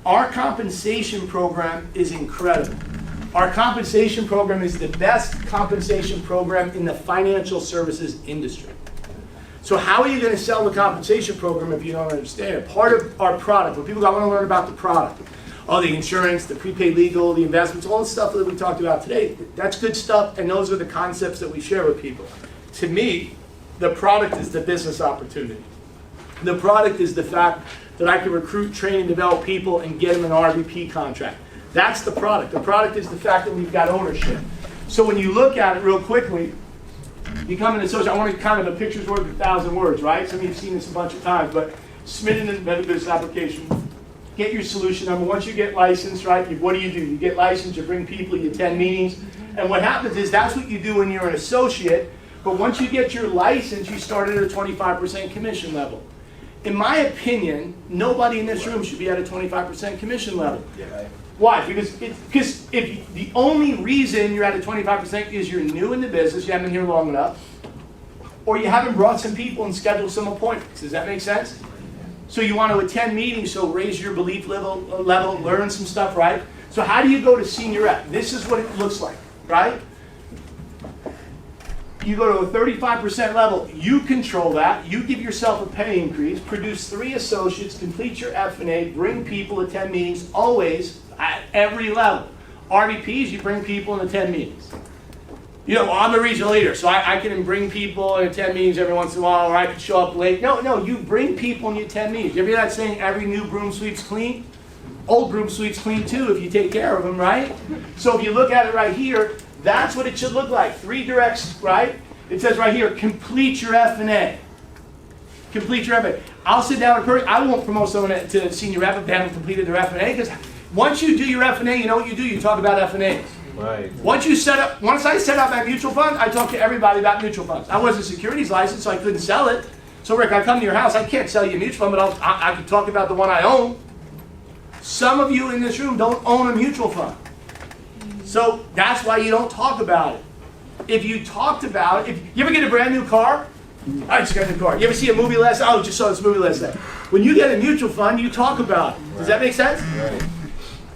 Our compensation program is incredible. Our compensation program is the best compensation program in the financial services industry. So how are you going to sell the compensation program if you don't understand it? Part of our product, when people want to learn about the product, all the insurance, the prepaid legal, the investments, all the stuff that we talked about today, that's good stuff, and those are the concepts that we share with people. To me, the product is the business opportunity. The product is the fact that I can recruit, train, and develop people and get them an RVP contract. That's the product. The product is the fact that we've got ownership. So when you look at it real quickly, become an associate, I want to kind of a picture's worth 1,000 words, right? Some of you have seen this a bunch of times, but submit an embedded business application. Get your solution number. Once you get licensed, right, what do? You get licensed, you bring people, you attend meetings. And what happens is that's what you do when you're an associate. But once you get your license, you start at a 25% commission level. In my opinion, nobody in this room should be at a 25% commission level. Why? Because if the only reason you're at a 25% is you're new in the business, you haven't been here long enough, or you haven't brought some people and scheduled some appointments. Does that make sense? So you want to attend meetings, so raise your belief level, learn some stuff, right? So how do you go to senior rep? This is what it looks like, right? You go to a 35% level, you control that, you give yourself a pay increase, produce 3 associates, complete your F&A, bring people, attend meetings, always at every level. RVPs, you bring people and attend meetings. You know, I'm a regional leader, so I can bring people and attend meetings every once in a while, or I can show up late. No, you bring people and you attend meetings. You ever hear that saying, every new broom sweeps clean? Old broom sweeps clean too if you take care of them, right? So if you look at it right here, that's what it should look like. 3 directs, right? It says right here, complete your F&A. Complete your F&A. I'll sit down and I won't promote someone to senior rep if they haven't completed their F&A, because once you do your F&A, you know what you do? You talk about F&A. Right. Once I set up my mutual fund, I talk to everybody about mutual funds. I wasn't securities licensed, so I couldn't sell it. So Rick, I come to your house, I can't sell you a mutual fund, but I can talk about the one I own. Some of you in this room don't own a mutual fund. So that's why you don't talk about it. If you talked about it, if you ever get a brand new car, I just got a new car. You ever see a movie last night? Oh, just saw this movie last night. When you get a mutual fund, you talk about it. Does that make sense? Right.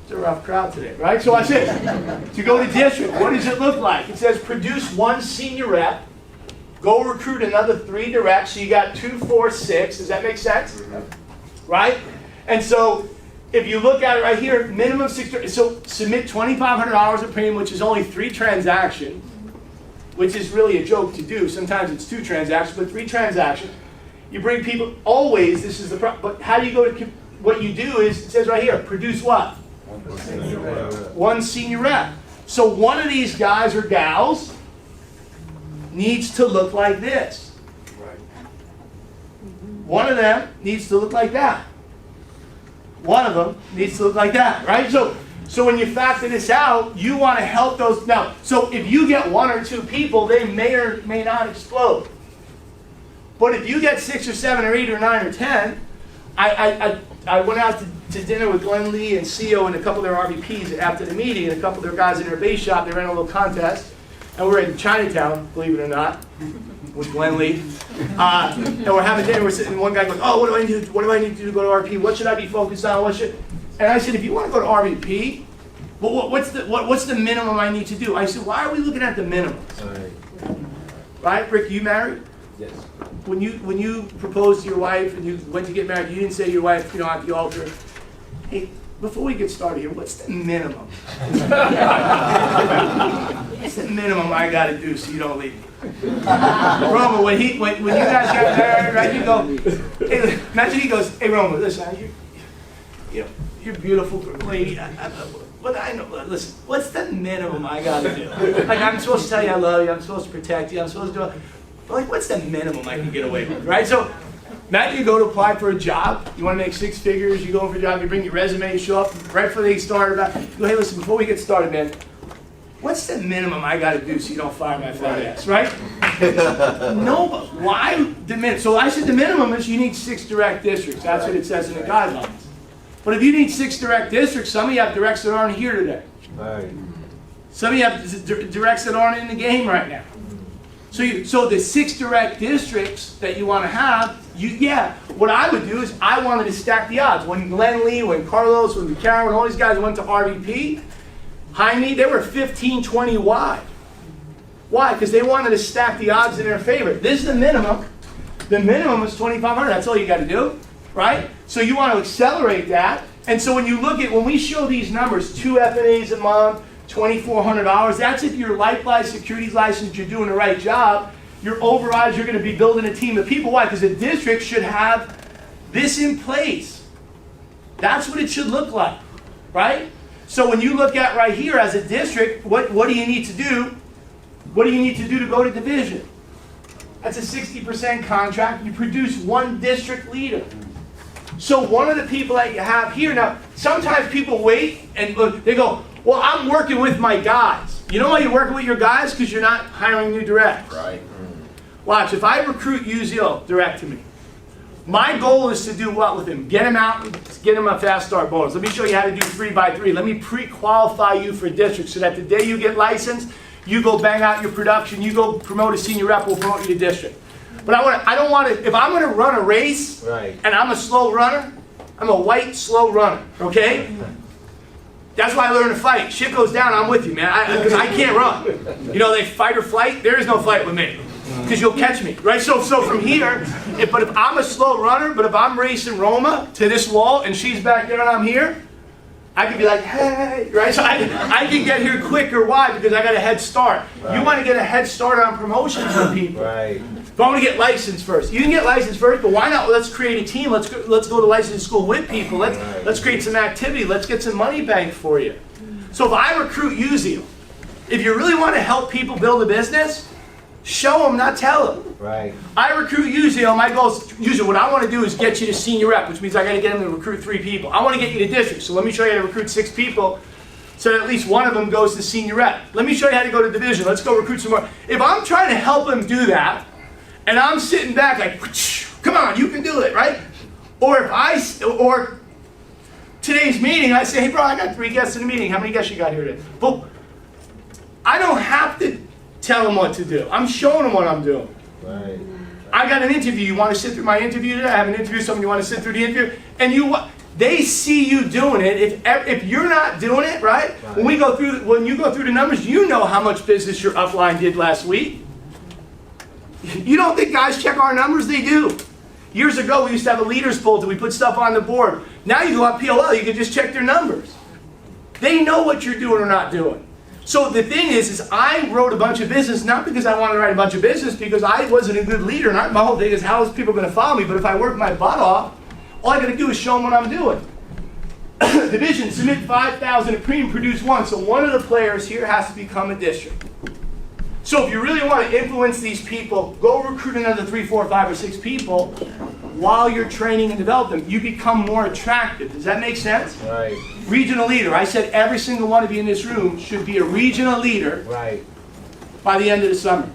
It's a rough crowd today, right? So I said, to go to district, what does it look like? It says produce 1 senior rep, go recruit another 3 directs, so you got 2, 4, 6. Does that make sense? Right? And so if you look at it right here, minimum 6, so submit $2,500 of premium, which is only 3 transactions, which is really a joke to do. Sometimes it's 2 transactions, but 3 transactions. You bring people, always, this is the problem, but how do you go to, what you do is, it says right here, produce what? 1 senior rep. So one of these guys or gals needs to look like this. One of them needs to look like that. One of them needs to look like that, right? So when you factor this out, you want to help those. Now, so if you get 1 or 2 people, they may or may not explode. But if you get 6 or 7 or 8 or 9 or 10, I went out to dinner with Glenn Lee and CEO and a couple of their RVPs after the meeting, and a couple of their guys in their base shop. They ran a little contest, and we're in Chinatown, believe it or not, with Glenn Lee. And we're having dinner. We're sitting, and one guy goes, "Oh, what do I need to do? What do I need to do to go to RVP? What should I be focused on? What should?" And I said, "If you want to go to RVP, well, what's the minimum I need to do?" I said, "Why are we looking at the minimum?" Right, Rick? You married? Yes. When you proposed to your wife and you went to get married, you didn't say to your wife, at the altar, "Hey, before we get started here, what's the minimum? What's the minimum I got to do so you don't leave me?" Roma, when you guys got married, right? You go, hey, imagine he goes, "Hey, Roma, listen, you're a beautiful lady. But I know, listen, what's the minimum I got to do? Like, I'm supposed to tell you I love you. I'm supposed to protect you. I'm supposed to do it. But like, what's the minimum I can get away with, right?" So Matt, you go to apply for a job, you want to make 6 figures, you go for a job, you bring your resume, you show up right before they start about, you go, hey, listen, before we get started, man, what's the minimum I got to do so you don't fire my fat ass, right? No, why the minimum? So I said the minimum is you need 6 direct districts. That's what it says in the guidelines. But if you need 6 direct districts, some of you have directs that aren't here today. Right. Some of you have directs that aren't in the game right now. So the 6 direct districts that you want to have, what I would do is I wanted to stack the odds. When Glenn Lee, when Carlos, when Karen, when all these guys went to RVP, Jaime, they were 15, 20 wide. Why? Because they wanted to stack the odds in their favor. This is the minimum. The minimum is 2,500. That's all you got to do, right? So you want to accelerate that. And so when you look at, when we show these numbers, 2 F&As a month, $2,400, that's if your life securities license, you're doing the right job. Your overrides, you're going to be building a team of people. Why? Because a district should have this in place. That's what it should look like, right? So when you look at right here as a district, what do you need to do? What do you need to do to go to division? That's a 60% contract. You produce 1 district leader. So one of the people that you have here, now sometimes people wait and look, they go, well, I'm working with my guys. You know why you're working with your guys? Because you're not hiring new directs. Right. Watch, if I recruit Uzio direct to me, my goal is to do what with him? Get him out and get him a fast start bonus. Let me show you how to do 3x3. Let me pre-qualify you for district so that the day you get licensed, you go bang out your production, you go promote a senior rep, we'll promote you to district. But I don't want to, if I'm going to run a race, Right. and I'm a slow runner, I'm a white, slow runner, okay? That's why I learned to fight. Shit goes down, I'm with you, man, because I can't run. You know, they fight or flight, there is no fight with me, because you'll catch me, right? So from here, if I'm a slow runner, but if I'm racing Roma to this wall, and she's back there and I'm here, I could be like, hey, right? So I can get here quicker. Why? Because I got a head start. Right. You want to get a head start on promotions for people. Right. But I want to get licensed first. You can get licensed first, but why not? Let's create a team. Let's go to licensing school with people. Let's create some activity. Let's get some money banked for you. So if I recruit Uzio, if you really want to help people build a business, show them, not tell them. Right. I recruit Uzio. My goal is, Uzio, what I want to do is get you to senior rep, which means I got to get them to recruit 3 people. I want to get you to district, so let me show you how to recruit 6 people so that at least one of them goes to senior rep. Let me show you how to go to division. Let's go recruit some more. If I'm trying to help them do that, and I'm sitting back like, come on, you can do it, right? Or today's meeting, I say, hey, bro, I got 3 guests in the meeting. How many guests you got here today? But I don't have to tell them what to do. I'm showing them what I'm doing. Right. I got an interview. You want to sit through my interview today? I have an interview. Someone you want to sit through the interview, and they see you doing it. If you're not doing it, right? When you go through the numbers, you know how much business your upline did last week. You don't think guys check our numbers? They do. Years ago, we used to have a leaders bulletin. We put stuff on the board. Now you go on POL, you can just check their numbers. They know what you're doing or not doing. So the thing is I wrote a bunch of business, not because I wanted to write a bunch of business, because I wasn't a good leader. And my whole thing is, how is people going to follow me? But if I work my butt off, all I got to do is show them what I'm doing. Division, submit 5,000 at premium, produce 1. So one of the players here has to become a district. So if you really want to influence these people, go recruit another 3, 4, 5, or 6 people while you're training and developing them. You become more attractive. Does that make sense? Right. Regional leader. I said every single one of you in this room should be a regional leader Right. by the end of the summer.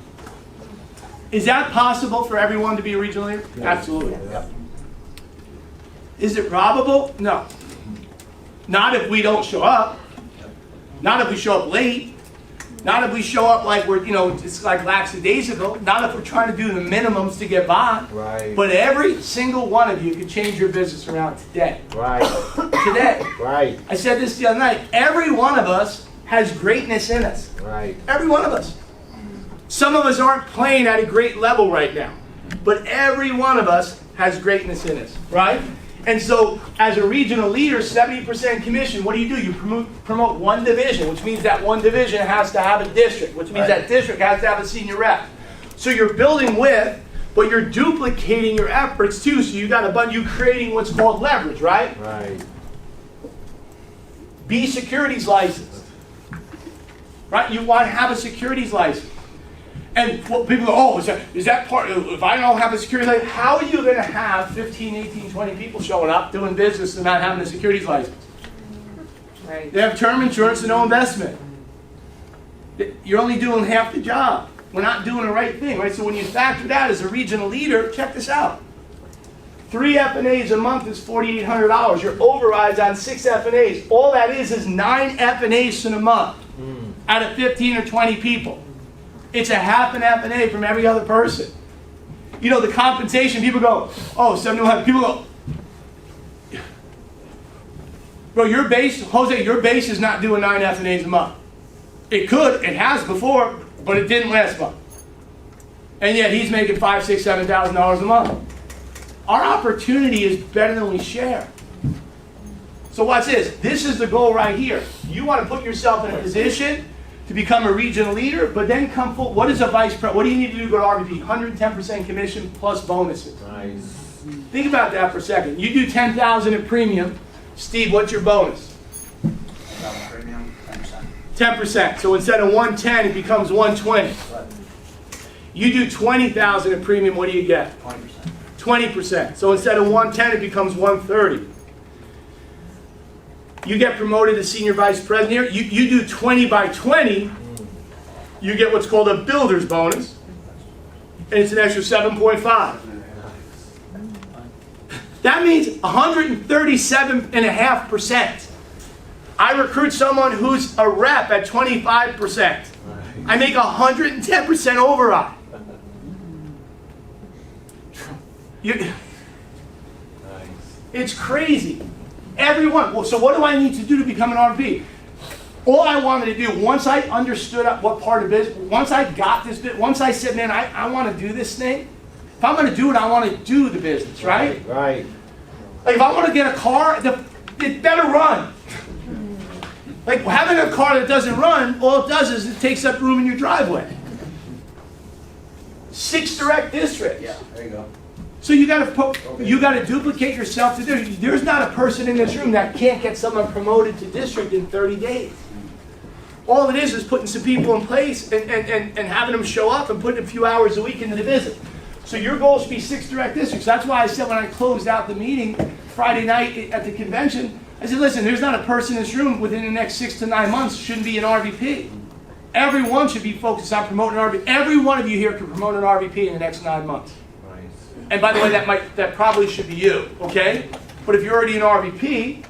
Is that possible for everyone to be a regional leader? Absolutely. Yep. Is it robbable? No. Not if we don't show up. Not if we show up late. Not if we show up like we're, it's like lackadaisical. Not if we're trying to do the minimums to get by. Right. But every single one of you can change your business around today. Right. Today. Right. I said this the other night. Every one of us has greatness in us. Right. Every one of us. Some of us aren't playing at a great level right now. But every one of us has greatness in us. Right? And so, as a regional leader, 70% commission, what do? You promote 1 division, which means that 1 division has to have a district, which means that district has to have a senior rep. So you're building with, but you're duplicating your efforts too, so you're creating what's called leverage, right? Right. Be securities licensed. Right? You want to have a securities license. And what people go, oh, is that part, if I don't have a security license, how are you gonna have 15, 18, 20 people showing up doing business and not having a securities license? Right. They have term insurance and no investment. You're only doing half the job. We're not doing the right thing, right? So when you factor that as a regional leader, check this out. 3 F&As a month is $4,800. Your overrides on 6 F&As. All that is 9 F&As in a month out of 15 or 20 people. It's a half an F&A from every other person. You know, the compensation, people go, oh, 7,100. People go, bro, your base, Jose, your base is not doing 9 F&As a month. It could, it has before, but it didn't last month. And yet he's making $5,000, $6,000, $7,000 a month. Our opportunity is better than we share. So watch this. This is the goal right here. You want to put yourself in a position to become a regional leader, but then come full. What is a vice president? What do you need to do to go to RVP? 110% commission plus bonuses. Nice. Think about that for a second. You do $10,000 in premium. Steve, what's your bonus? Premium, 10%. 10%. So instead of 110, it becomes 120. You do $20,000 in premium. What do you get? 20%. 20%. So instead of 110, it becomes 130. You get promoted to senior vice president here. You do 20 by 20. You get what's called a builder's bonus. And it's an extra 7.5. That means 137.5%. I recruit someone who's a rep at 25%. I make 110% override. It's crazy. Everyone. Well, so what do I need to do to become an RP? All I wanted to do, once I understood what part of business, once I got this bit, once I said, man, I want to do this thing. If I'm going to do it, I want to do the business, right? Right. Like if I want to get a car, it better run. Like having a car that doesn't run, all it does is it takes up room in your driveway. 6 direct districts. Yeah, there you go. So you got to duplicate yourself to this. There's not a person in this room that can't get someone promoted to district in 30 days. All it is putting some people in place and having them show up and putting a few hours a week into the business. So your goal should be 6 direct districts. That's why I said when I closed out the meeting Friday night at the convention, I said, listen, there's not a person in this room within the next 6 to 9 months shouldn't be an RVP. Everyone should be focused on promoting an RVP. Every one of you here can promote an RVP in the next 9 months. And by the way, that probably should be you, okay? But if you're already an RVP,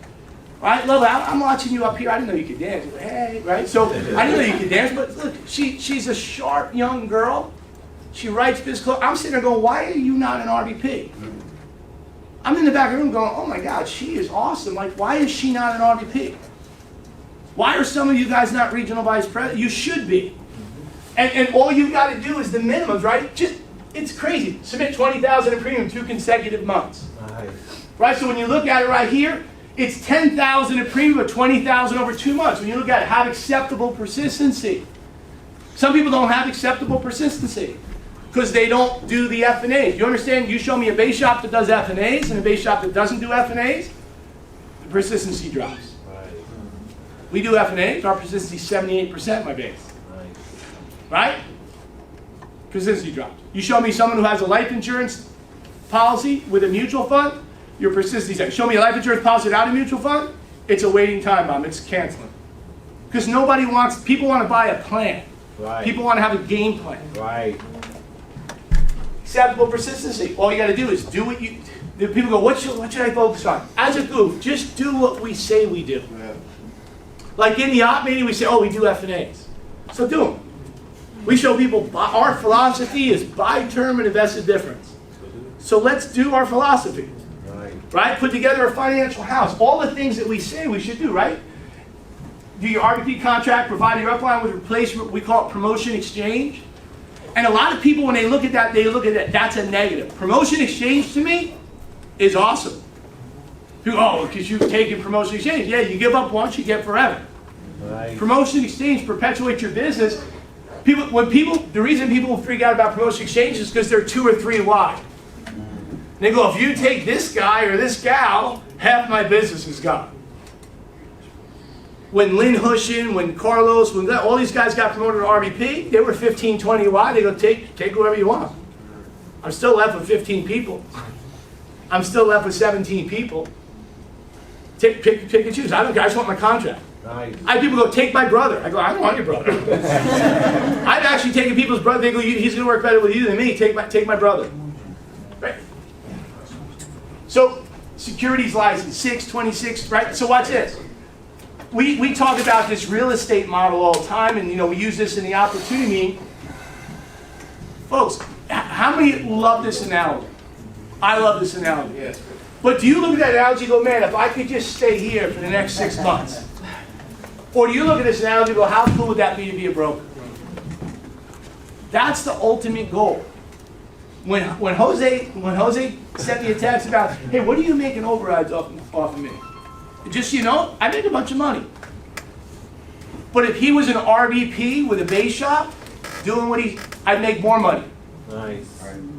right? Love, I'm watching you up here. I didn't know you could dance. Hey, right? So I didn't know you could dance, but look, she's a sharp young girl. She writes this close. I'm sitting there going, why are you not an RVP? I'm in the back of the room going, oh my God, she is awesome. Like, why is she not an RVP? Why are some of you guys not regional vice president? You should be. And all you got to do is the minimums, right? It's crazy. Submit $20,000 in premium 2 consecutive months. Nice. Right, so when you look at it right here, it's $10,000 in premium, but $20,000 over 2 months. When you look at it, have acceptable persistency. Some people don't have acceptable persistency because they don't do the F&As. You understand? You show me a base shop that does F&As and a base shop that doesn't do F&As, the persistency drops. Right. We do F&As, our persistency is 78%, my base. Right? Persistency drops. You show me someone who has a life insurance policy with a mutual fund, your persistency is. Show me a life insurance policy without a mutual fund, it's a waiting time bomb. It's canceling. Because people want to buy a plan. Right. People want to have a game plan. Right. Acceptable persistency. All you got to do is do what you. People go, what should I focus on? As a goof, just do what we say we do. Yeah. Like in the op meeting, we say, oh, we do F&As. So do them. We show people our philosophy is buy term and invest the difference. So let's do our philosophy. Right? Put together a financial house. All the things that we say we should do, right? Do your RVP contract, provide your upline with replacement, we call it promotion exchange. And a lot of people, when they look at that, that's a negative. Promotion exchange to me is awesome. People, oh, because you've taken promotion exchange. Yeah, you give up once, you get forever. Right. Promotion exchange perpetuates your business. The reason people freak out about promotion exchange is because they're 2 or 3 wide. And they go, if you take this guy or this gal, half my business is gone. When Lynn Hushin, when Carlos, when all these guys got promoted to RVP, they were 15, 20 wide. They go, take whoever you want. I'm still left with 15 people. I'm still left with 17 people. Pick and choose. I don't care. I just want my contract. Nice. I have people go, take my brother. I go, I don't want your brother. I've actually taken people's brother. They go, he's going to work better with you than me. Take my brother. Right? So, securities license, 626, right? So watch this. We talk about this real estate model all the time, and we use this in the opportunity meeting. Folks, how many love this analogy? I love this analogy. Yes. But do you look at that analogy and go, man, if I could just stay here for the next 6 months? Or do you look at this analogy and go, how cool would that be to be a broker? That's the ultimate goal. When Jose sent me a text about, hey, what are you making overrides off of me? Just I make a bunch of money. But if he was an RVP with a base shop, doing what I'd make more money. Nice.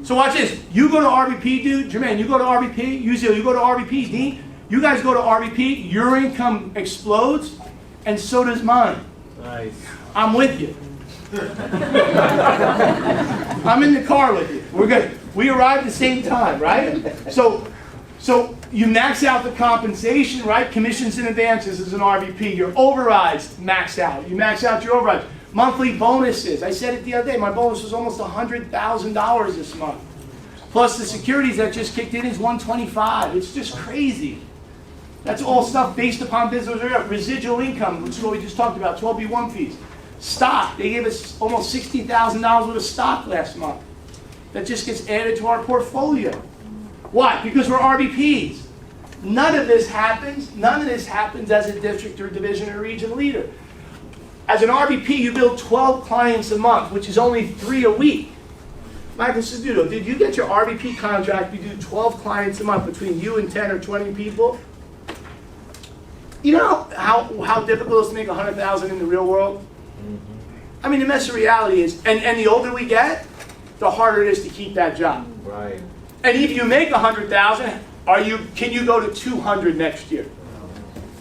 So watch this. You go to RVP, dude. Jermaine, you go to RVP. Uzil, you go to RVP. Dean, you guys go to RVP. Your income explodes, and so does mine. Nice. I'm with you. I'm in the car with you. We're good. We arrived at the same time, right? So you max out the compensation, right? Commissions and advances as an RVP. Your overrides max out. You max out your overrides. Monthly bonuses. I said it the other day. My bonus was almost $100,000 this month. Plus the securities that just kicked in is $125,000. It's just crazy. That's all stuff based upon business residual income, which is what we just talked about. 12B1 fees. Stock. They gave us almost $60,000 worth of stock last month. That just gets added to our portfolio. Why? Because we're RVPs. None of this happens as a district or division or region leader. As an RVP, you build 12 clients a month, which is only 3 a week. Michael Ceduto, did you get your RVP contract? You do 12 clients a month between you and 10 or 20 people? You know how difficult it is to make $100,000 in the real world? I mean, the messy reality is, and the older we get, the harder it is to keep that job. Right. And if you make $100,000, can you go to 200 next year?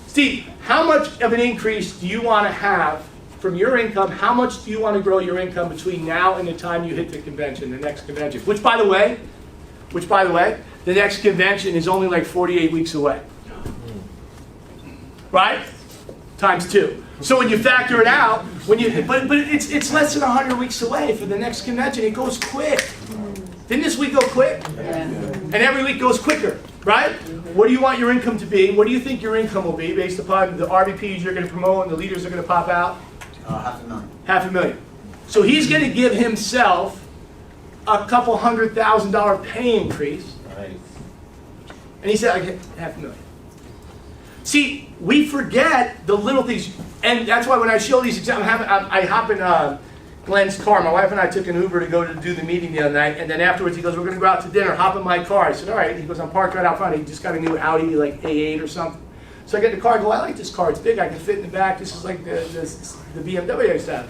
Steve, how much of an increase do you want to have from your income? How much do you want to grow your income between now and the time you hit the convention, the next convention? Which by the way, the next convention is only like 48 weeks away. Right? Times 2. So when you factor it out, but it's less than 100 weeks away for the next convention. It goes quick. Didn't this week go quick? Yeah. And every week goes quicker, right? What do you want your income to be? What do you think your income will be based upon the RVPs you're going to promote and the leaders are going to pop out? $500,000. $500,000. So he's going to give himself a couple $100,000 pay increase. Nice. And he said, I get $500,000. See, we forget the little things. And that's why when I show these examples, I hop in Glenn's car. My wife and I took an Uber to go to do the meeting the other night. And then afterwards he goes, we're going to go out to dinner. Hop in my car. I said, all right. He goes, I'm parked right out front. He just got a new Audi, like A8 or something. So I get in the car. I go, I like this car. It's big. I can fit in the back. This is like the BMW I used to have.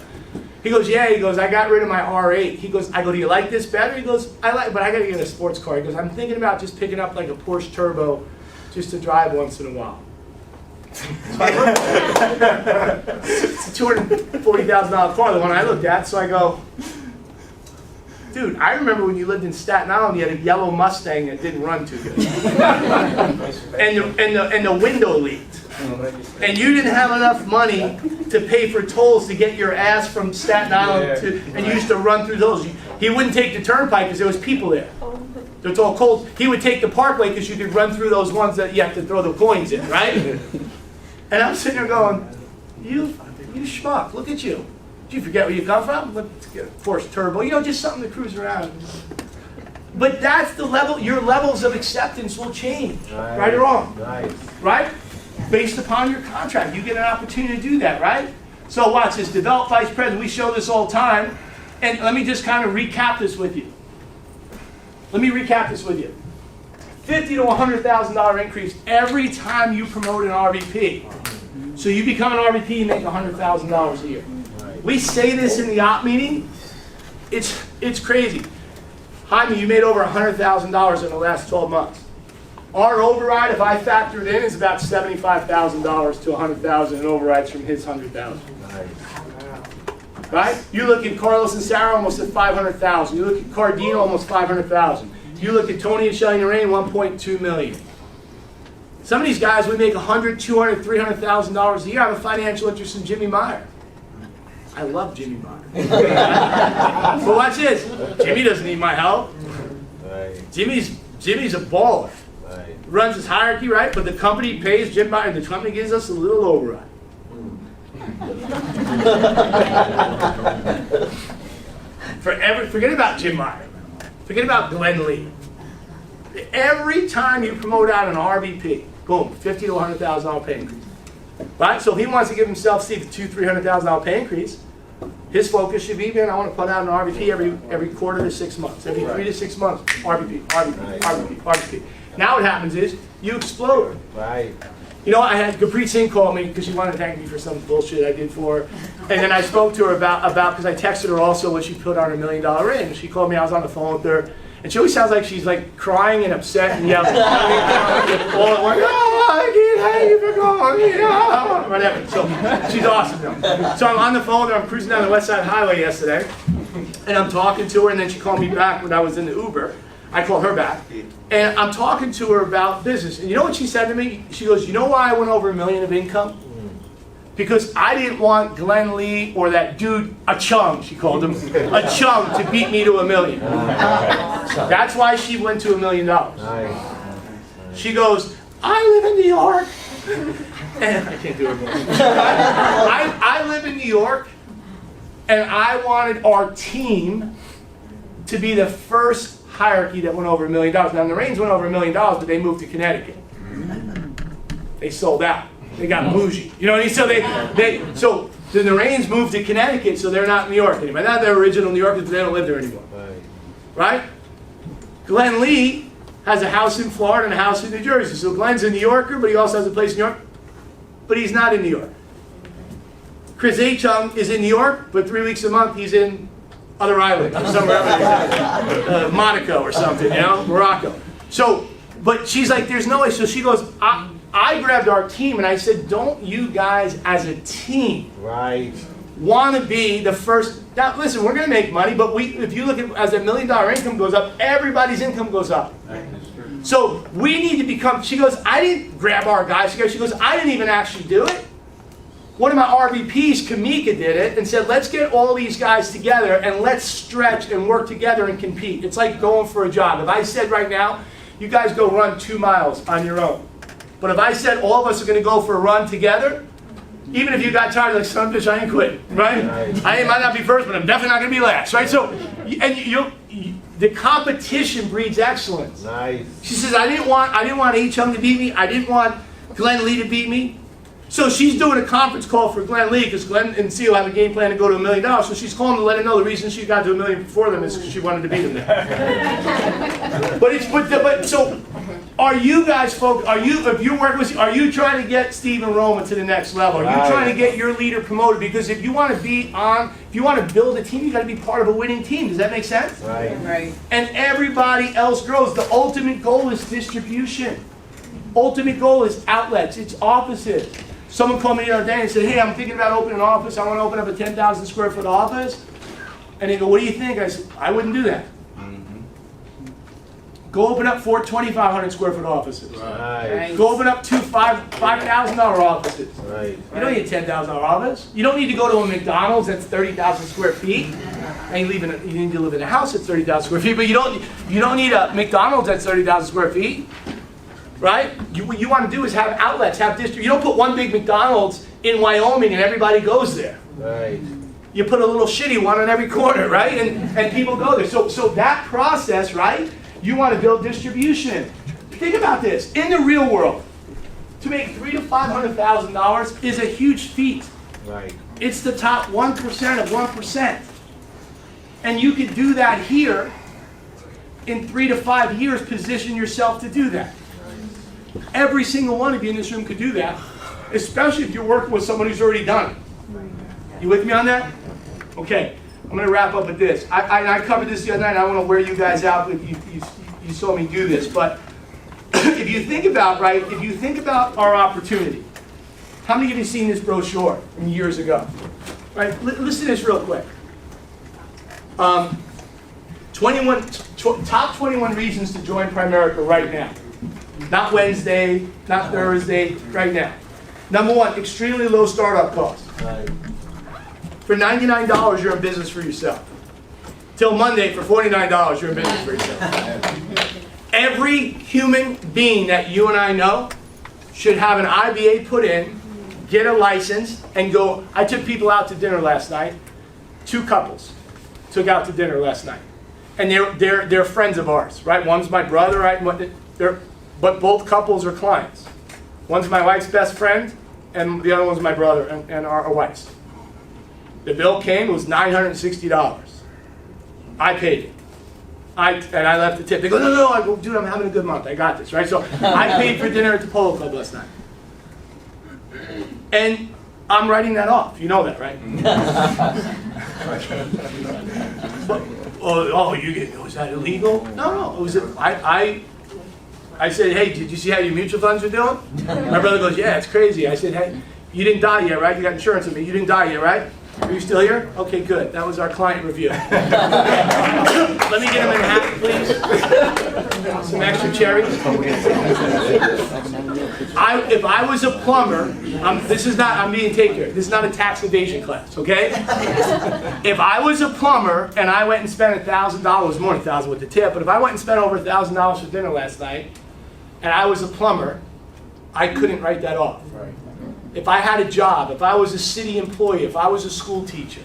He goes, yeah. He goes, I got rid of my R8. He goes, I go, do you like this better? He goes, I like, but I got to get a sports car. He goes, I'm thinking about just picking up like a Porsche Turbo just to drive once in a while. It's a $240,000 car, the one I looked at. So I go, dude, I remember when you lived in Staten Island, you had a yellow Mustang that didn't run too good, and the window leaked, and you didn't have enough money to pay for tolls to get your ass from Staten Island to, and you used to run through those. He wouldn't take the turnpike because there was people there. It's all cold. He would take the parkway because you could run through those ones that you have to throw the coins in, right? And I'm sitting there going, you schmuck, look at you. Did you forget where you come from? Let's get a Porsche Turbo. You know, just something to cruise around. But that's the level, your levels of acceptance will change, right or wrong? Nice. Right? Based upon your contract. You get an opportunity to do that, right? So watch this, develop vice president. We show this all the time. And let me just kind of recap this with you. $50,000 to $100,000 increase every time you promote an RVP. So you become an RVP, you make $100,000 a year. We say this in the op meeting. It's crazy. Jaime, you made over $100,000 in the last 12 months. Our override, if I factor it in, is about $75,000 to $100,000 in overrides from his $100,000. Right? You look at Carlos and Sarah, almost at $500,000. You look at Cardino, almost $500,000. You look at Tony and Shelly Lorraine, $1.2 million. Some of these guys, we make $100,000, $200,000, $300,000 a year. I have a financial interest in Jimmy Meyer. I love Jimmy Meyer. But watch this. Jimmy doesn't need my help. Jimmy's a baller. Runs his hierarchy, right? But the company pays Jim Meyer, and the company gives us a little override. Forget about Jim Meyer. Forget about Glenn Lee. Every time you promote out an RVP, boom, $50,000 to $100,000 pay increase. Right? So if he wants to give himself, Steve, a $200,000 to $300,000 pay increase, his focus should be, man, I want to put out an RVP every quarter to 6 months. Every 3 to 6 months, RVP, RVP, RVP, RVP. Now what happens is, you explode. Right. You know, I had Gurpreet Singh call me because she wanted to thank me for some bullshit I did for her. And then I spoke to her about because I texted her also when she put on her $1 million ring. She called me, I was on the phone with her. And she always sounds like she's like crying and upset and yelling. All at once, oh, I can't hang you for calling me, oh, whatever. So she's awesome though. So I'm on the phone with her, I'm cruising down the West Side Highway yesterday. And I'm talking to her, and then she called me back when I was in the Uber. I called her back. And I'm talking to her about business. And you know what she said to me? She goes, you know why I went over $1 million of income? Because I didn't want Glenn Lee or that dude, a chum, she called him, a chum to beat me to $1 million. That's why she went to $1 million. She goes, I live in New York. And I can't do it. I live in New York, and I wanted our team to be the first hierarchy that went over $1 million. Now, the Reigns went over $1 million, but they moved to Connecticut. They sold out. They got bougie. You know what I mean? So the Reigns moved to Connecticut, so they're not in New York anymore. Not they're original New Yorkers, but they don't live there anymore. Right? Glenn Lee has a house in Florida and a house in New Jersey. So Glenn's a New Yorker, but he also has a place in New York. But he's not in New York. Chris Achung is in New York, but 3 weeks a month he's in other islands or somewhere else, Monaco or something, you know, Morocco. So, but she's like, there's no way. So she goes, I grabbed our team and I said, don't you guys as a team want to be the first? Now, listen, we're going to make money, but if you look at as $1 million income goes up, everybody's income goes up. So we need to become, she goes, I didn't grab our guys. She goes, I didn't even actually do it. One of my RVPs, Kamika, did it and said, let's get all these guys together and let's stretch and work together and compete. It's like going for a job. If I said right now, you guys go run 2 miles on your own. But if I said all of us are going to go for a run together, even if you got tired, like, son of a bitch, I ain't quitting, right? I might not be first, but I'm definitely not going to be last, right? So, and the competition breeds excellence. Nice. She says, I didn't want H-Chung to beat me. I didn't want Glenn Lee to beat me. So she's doing a conference call for Glenn Lee because Glenn and Seal have a game plan to go to $1 million. So she's calling to let him know the reason she got to $1 million before them is because she wanted to beat him there. but so, are you guys folks? If you're working with, are you trying to get Stephen Roma to the next level? Are you trying to get your leader promoted? Because if you want to if you want to build a team, you got to be part of a winning team. Does that make sense? Right. And everybody else grows. The ultimate goal is distribution. Ultimate goal is outlets. It's offices. Someone called me the other day and said, hey, I'm thinking about opening an office. I want to open up a 10,000 square foot office. And they go, what do you think? I said, I wouldn't do that. Go open up 4 2,500 square foot offices. Right. Go open up 2 $5,000 offices. Right. You don't need a $10,000 office. You don't need to go to a McDonald's that's 30,000 square feet. And you need to live in a house that's 30,000 square feet, but you don't need a McDonald's that's 30,000 square feet. Right? What you want to do is have outlets, have district. You don't put one big McDonald's in Wyoming and everybody goes there. Right. You put a little shitty one on every corner, right? And people go there. So that process, right? You want to build distribution. Think about this. In the real world, to make $300,000 to $500,000 is a huge feat. Right. It's the top 1% of 1%. And you could do that here. In 3 to 5 years, position yourself to do that. Every single one of you in this room could do that, especially if you're working with someone who's already done it. You with me on that? Okay, I'm going to wrap up with this. I covered this the other night, and I want to wear you guys out, but you saw me do this. But if if you think about, right, if you think about our opportunity, how many of you have seen this brochure from years ago? Right, listen to this real quick. Top 21 reasons to join Primerica right now. Not Wednesday, not Thursday, right now. Number one, extremely low startup costs. For $99, you're in business for yourself. Till Monday, for $49, you're in business for yourself. Every human being that you and I know should have an IBA put in, get a license, and go. I took people out to dinner last night. 2 couples took out to dinner last night. And they're friends of ours, right? One's my brother, right? But both couples are clients. One's my wife's best friend, and the other one's my brother and our wife's. The bill came, it was $960. I paid it. And I left the tip. They go, no. I go, dude, I'm having a good month. I got this, right? So I paid for dinner at the Polo Club last night. And I'm writing that off. You know that, right? Was that illegal? No. It was. I said, hey, did you see how your mutual funds are doing? My brother goes, yeah, it's crazy. I said, hey, you didn't die yet, right? You got insurance with me. You didn't die yet, right? Are you still here? Okay, good. That was our client review. Let me get him in half, please. Some extra cherries. If I was a plumber, I'm being taken care of. This is not a tax evasion class, okay? If I was a plumber and I went and spent $1,000, more than $1,000 with the tip, but if I went and spent over $1,000 for dinner last night, and I was a plumber, I couldn't write that off. Right. If I had a job, if I was a city employee, if I was a school teacher,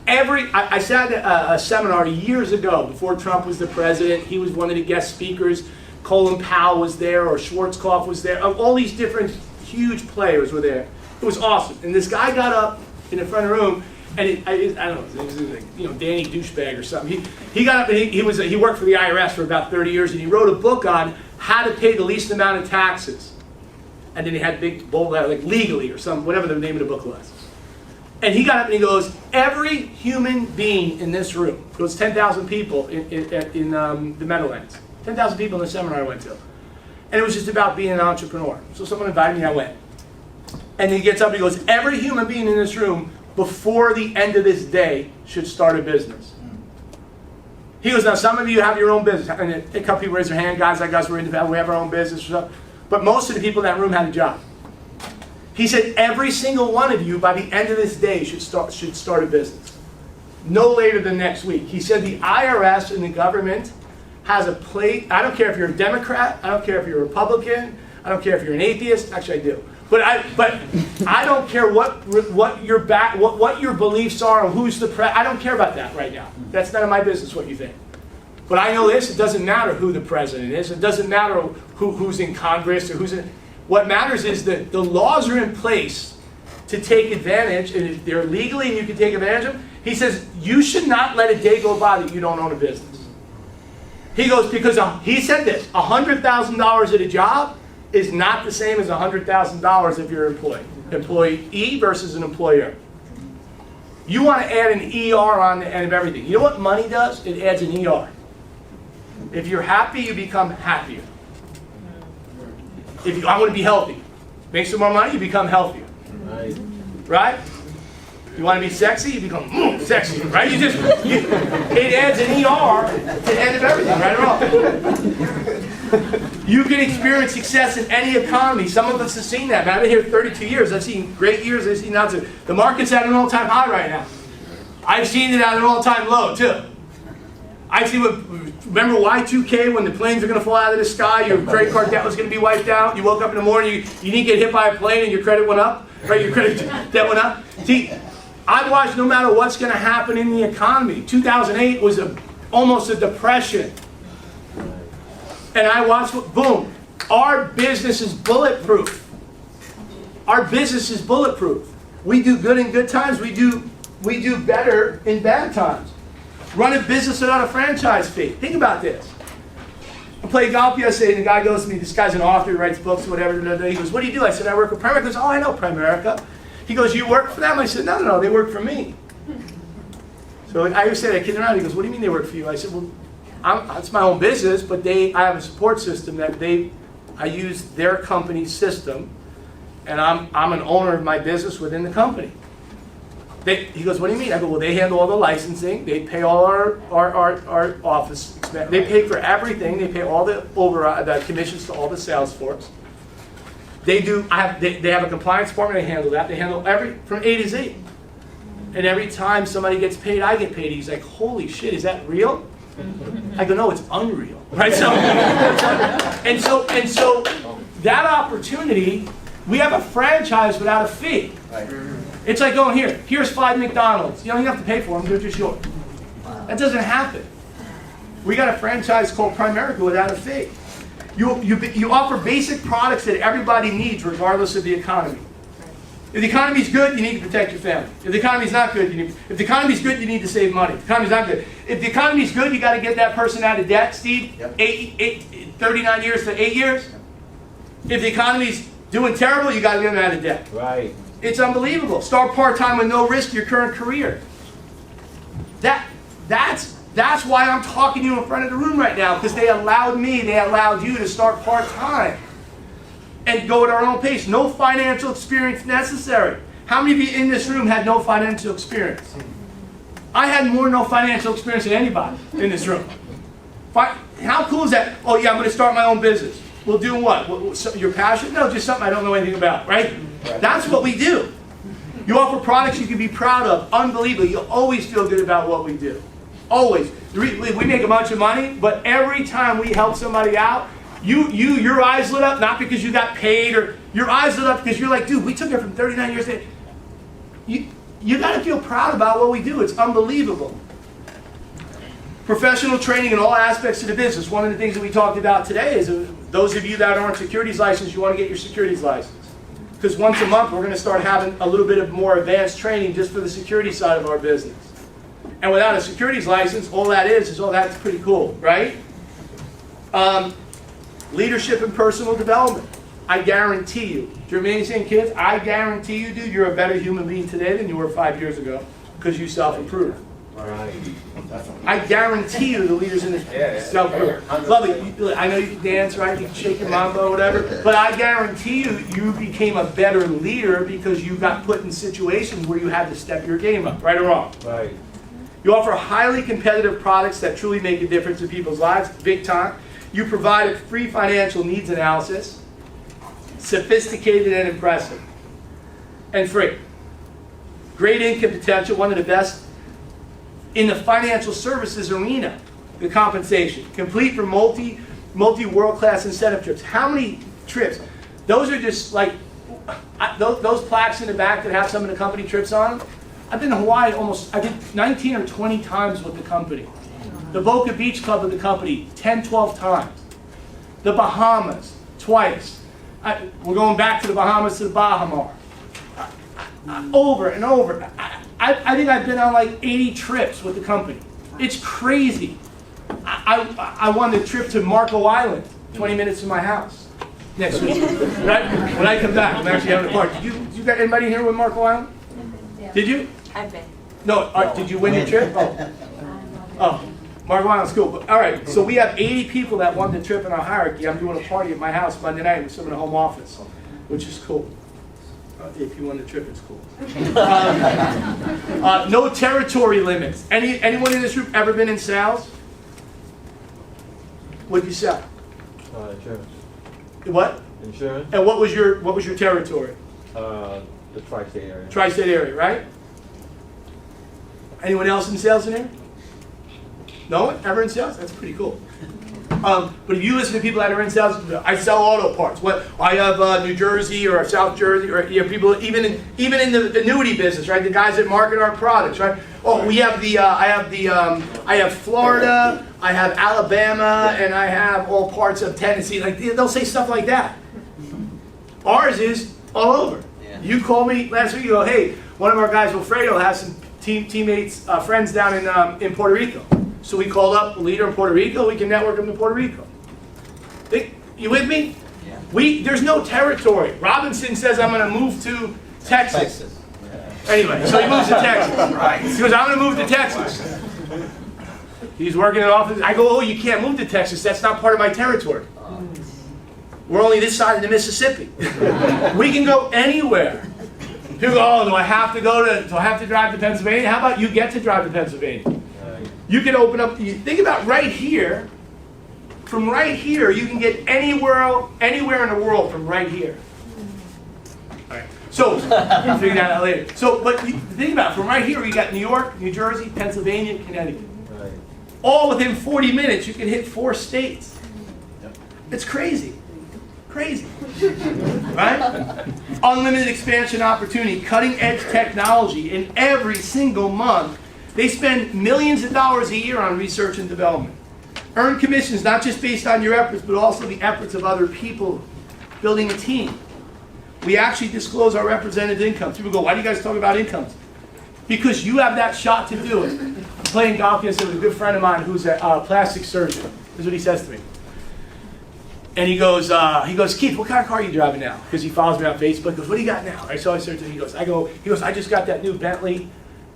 I sat at a seminar years ago before Trump was the president. He was one of the guest speakers. Colin Powell was there, or Schwarzkopf was there. All these different huge players were there. It was awesome. And this guy got up in the front of the room, and I don't know, it was like, Danny Douchebag or something. He got up and he worked for the IRS for about 30 years, and he wrote a book on how to pay the least amount of taxes. And then he had big bold letter, like legally or something, whatever the name of the book was. And he got up and he goes, every human being in this room, it was 10,000 people in the Meadowlands, 10,000 people in the seminar I went to. And it was just about being an entrepreneur. So someone invited me, I went. And he gets up and he goes, every human being in this room, before the end of this day, should start a business. He goes, now some of you have your own business. And a couple people raise their hand, guys like us, we have our own business or something. But most of the people in that room had a job. He said, every single one of you, by the end of this day, should start a business. No later than next week. He said the IRS and the government has a plate. I don't care if you're a Democrat. I don't care if you're a Republican. I don't care if you're an atheist. Actually, I do. But I don't care what your beliefs are or who's the president. I don't care about that right now. That's none of my business what you think. But I know this, it doesn't matter who the president is. It doesn't matter who's in Congress or who's in... What matters is that the laws are in place to take advantage, and if they're legally and you can take advantage of them. He says, you should not let a day go by that you don't own a business. He goes, because he said this, $100,000 at a job is not the same as $100,000 if you're an employee versus an employer. You want to add an ER on the end of everything. You know what money does? It adds an ER. If you're happy, you become happier. If I want to be healthy, make some more money, you become healthier. Right? You want to be sexy, you become sexy. Right? It adds an ER to the end of everything, right or wrong? You can experience success in any economy. Some of us have seen that. Man, I've been here 32 years. I've seen great years. I've seen not to. The market's at an all-time high right now. I've seen it at an all-time low too. I've seen remember Y2K when the planes are going to fall out of the sky, your credit card debt was going to be wiped out, you woke up in the morning, you didn't get hit by a plane and your credit went up, right? Your credit debt went up. See, I've watched no matter what's going to happen in the economy. 2008 was almost a depression. And I watched, boom, our business is bulletproof. Our business is bulletproof. We do good in good times, we do better in bad times. Run a business without a franchise fee. Think about this. I played golf yesterday, and the guy goes to me, this guy's an author, he writes books, whatever. He goes, what do you do? I said, I work with Primerica. He goes, oh, I know Primerica. He goes, you work for them? I said, no, they work for me. So I said, I kid around. He goes, what do you mean they work for you? I said, well, it's my own business, but I have a support system that they I use their company's system, and I'm an owner of my business within the company. He goes, what do you mean? I go, well, they handle all the licensing, they pay all our office expense, they pay for everything, they pay all the the commissions to all the sales force. They have a compliance department, they handle that, they handle from A to Z. And every time somebody gets paid, I get paid. He's like, holy shit, is that real? I go, no, it's unreal, right? So, and so that opportunity, we have a franchise without a fee. It's like going here's 5 McDonald's. You don't even have to pay for them, they're just yours. That doesn't happen. We got a franchise called Primerica without a fee. You offer basic products that everybody needs regardless of the economy. If the economy's good, you need to protect your family. If the economy's not good, if the economy's good, you need to save money. If the economy's not good. If the economy's good, you got to get that person out of debt, Steve. Yep. 39 years to 8 years. If the economy's doing terrible, you got to get them out of debt. Right. It's unbelievable. Start part-time with no risk to your current career. That's why I'm talking to you in front of the room right now, because they allowed you to start part-time and go at our own pace. No financial experience necessary. How many of you in this room had no financial experience? I had more no financial experience than anybody in this room. How cool is that? Oh yeah, I'm going to start my own business. Well, doing what? Your passion? No, just something I don't know anything about, right? That's what we do. You offer products you can be proud of. Unbelievable. You'll always feel good about what we do. Always. We make a bunch of money, but every time we help somebody out, your eyes lit up, not because you got paid, or your eyes lit up because you're like, dude, we took it from 39 years to... You got to feel proud about what we do. It's unbelievable. Professional training in all aspects of the business. One of the things that we talked about today is those of you that aren't securities licensed, you want to get your securities license. Because once a month, we're going to start having a little bit of more advanced training just for the security side of our business. And without a securities license, all that is, oh, that's pretty cool, right? Leadership and personal development. I guarantee you, do you remember saying, kids? I guarantee you, dude, you're a better human being today than you were 5 years ago because you self-improved. Right. I guarantee you the leaders in this self-improved. Love it. I know you can dance, right? You can shake your mambo, whatever. But I guarantee you became a better leader because you got put in situations where you had to step your game up, right or wrong? Right. You offer highly competitive products that truly make a difference in people's lives, big time. You provide a free financial needs analysis, sophisticated and impressive, and free. Great income potential, one of the best in the financial services arena. The compensation, complete for multi world-class incentive trips. How many trips? Those are just like, those plaques in the back that have some of the company trips on them. I've been to Hawaii I did 19 or 20 times with the company. The Boca Beach Club with the company, 10, 12 times. The Bahamas, twice. We're going back to the Bahamas to the Bahamar. Over and over. I think I've been on like 80 trips with the company. It's crazy. I won the trip to Marco Island, 20 minutes from my house. Next week. Right? When I come back, I'm actually having a party. Did you got anybody here with Marco Island? Yeah. Did you? I've been. No, did you win your trip? Oh, Marco Island's cool. All right, so we have 80 people that won the trip in our hierarchy. I'm doing a party at my house Monday night with some in the home office, which is cool. If you won the trip, it's cool. No territory limits. Anyone in this group ever been in sales? What'd you sell? Insurance. What? Insurance. And what was your territory? The tri-state area. Tri-state area, right? Anyone else in sales in here? No one ever in sales? That's pretty cool. But if you listen to people that are in sales, I sell auto parts. What I have New Jersey or South Jersey, or people even in the annuity business, right? The guys that market our products, right? Oh, we have I have Florida, I have Alabama, and I have all parts of Tennessee. Like they'll say stuff like that. Ours is all over. Yeah. You called me last week. You go, hey, one of our guys, Wilfredo, has some teammates, friends down in Puerto Rico. So we called up a leader in Puerto Rico. We can network them to Puerto Rico. You with me? Yeah. There's no territory. Robinson says I'm going to move to Texas. Yeah. Anyway, so he moves to Texas. Right. He goes, I'm going to move to Texas. He's working in an office. I go, oh, you can't move to Texas. That's not part of my territory. We're only this side of the Mississippi. We can go anywhere. People go, oh, do I have to drive to Pennsylvania? How about you get to drive to Pennsylvania? You can open up, think about right here. From right here, you can get anywhere in the world from right here. All right. So, we'll figure that out later. So, but think about it, from right here, you got New York, New Jersey, Pennsylvania, Connecticut. Right. All within 40 minutes, you can hit 4 states. It's crazy. Crazy. Right? Unlimited expansion opportunity, cutting edge technology, and every single month, they spend millions of dollars a year on research and development. Earn commissions not just based on your efforts, but also the efforts of other people building a team. We actually disclose our represented incomes. People go, why do you guys talk about incomes? Because you have that shot to do it. I'm playing golf yesterday with a good friend of mine who's a plastic surgeon. This is what he says to me. And he goes, Keith, what kind of car are you driving now? Because he follows me on Facebook. He goes, what do you got now? So I said to him, he goes, I just got that new Bentley,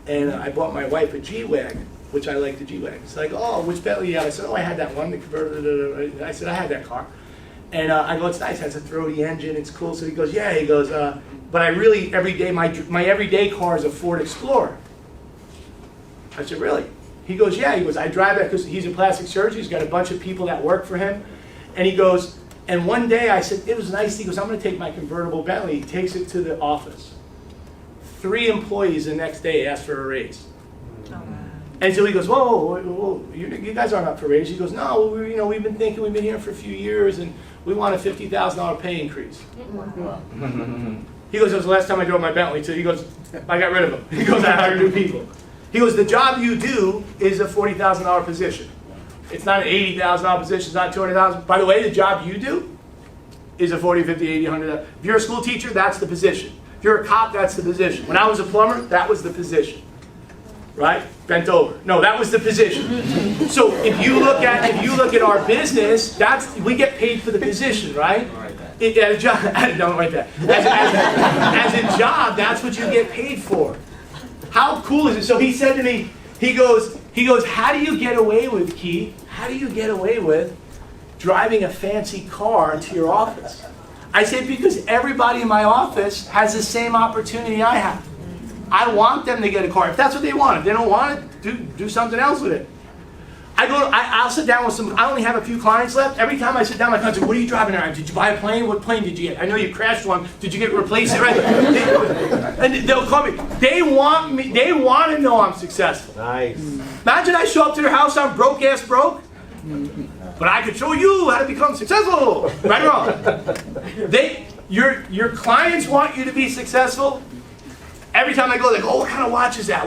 and I bought my wife a G-Wagon, which I like the G-Wagon. It's like, oh, which Bentley you have? I said, oh, I had that one, the converted. I said, I had that car. And I go, it's nice, it has a throaty engine, it's cool. So he goes, yeah, he goes, but I really, every day, my everyday car is a Ford Explorer. I said, really? He goes, yeah, he goes, I drive that because he's a plastic surgeon, he's got a bunch of people that work for him. And he goes, and one day I said, it was nice, he goes, I'm gonna take my convertible Bentley. He takes it to the office. 3 employees the next day asked for a raise. And so he goes, whoa, you guys aren't up for a raise. He goes, no, we've been thinking, we've been here for a few years, and we want a $50,000 pay increase. He goes, it was the last time I drove my Bentley, so he goes, I got rid of him. He goes, I hired new people. He goes, the job you do is a $40,000 position. It's not an $80,000 position, it's not $200,000. By the way, the job you do is a $40, $50, $80, $100. If you're a school teacher, that's the position. If you're a cop, that's the position. When I was a plumber, that was the position. Right? Bent over. No, that was the position. So if you look at our business, we get paid for the position, right? At a job, don't write that. As a job, that's what you get paid for. How cool is it? So he said to me, he goes, how do you get away with, Keith? How do you get away with driving a fancy car to your office? I said, because everybody in my office has the same opportunity I have. I want them to get a car. If that's what they want. If they don't want it, do something else with it. I'll sit down with some, I only have a few clients left. Every time I sit down, my clients say, what are you driving around? Did you buy a plane? What plane did you get? I know you crashed one. Did you get replaced? Right? And they'll call me. They want to know I'm successful. Nice. Imagine I show up to their house, I'm broke. But I could show you how to become successful. Right or wrong? Your clients want you to be successful. Every time I go, they go, oh, what kind of watch is that?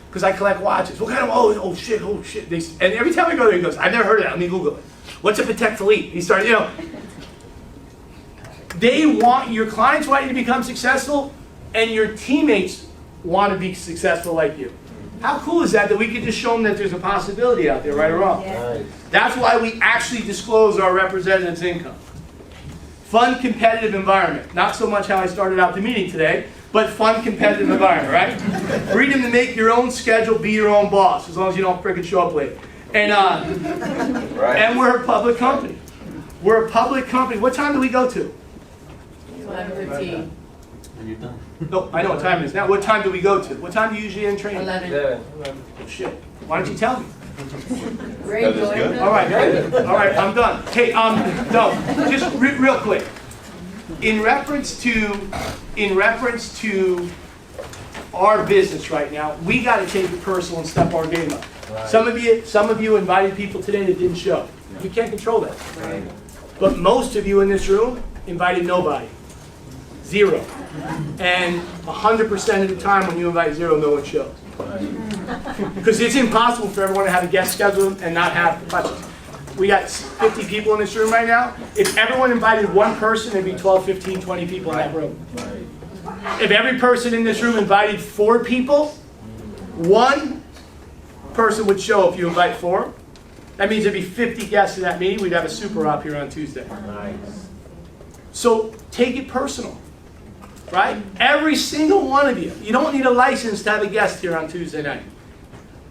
Because I collect watches. What kind of, oh shit. And every time I go there, he goes, I've never heard of that. Let me Google it. What's a Patek Philippe? He started, your clients want you to become successful, and your teammates want to be successful like you. How cool is that we can just show them that there's a possibility out there, right or wrong? Yeah. That's why we actually disclose our representatives' income. Fun, competitive environment. Not so much how I started out the meeting today, but fun, competitive environment, right? Freedom to make your own schedule, be your own boss, as long as you don't frickin' show up late. And and we're a public company. We're a public company. What time do we go to? 11:15. And you're done. No, I know what time it is now. What time do we go to? What time do you usually end training? 11. Oh, shit. Why don't you tell me? Great, All right, I'm done. Hey, no, just real quick. In reference to our business right now, we got to take it personal and step our game up. Right. Some of you invited people today that didn't show. You can't control that. Right. But most of you in this room invited nobody. 0. And 100% of the time when you invite 0, no one shows. Because it's impossible for everyone to have a guest schedule and not have questions. We got 50 people in this room right now. If everyone invited one person, there'd be 12, 15, 20 people in that room. If every person in this room invited 4 people, 1 person would show if you invite 4. That means there'd be 50 guests in that meeting. We'd have a super op here on Tuesday. Nice. So take it personal, right? Every single one of you. You don't need a license to have a guest here on Tuesday night.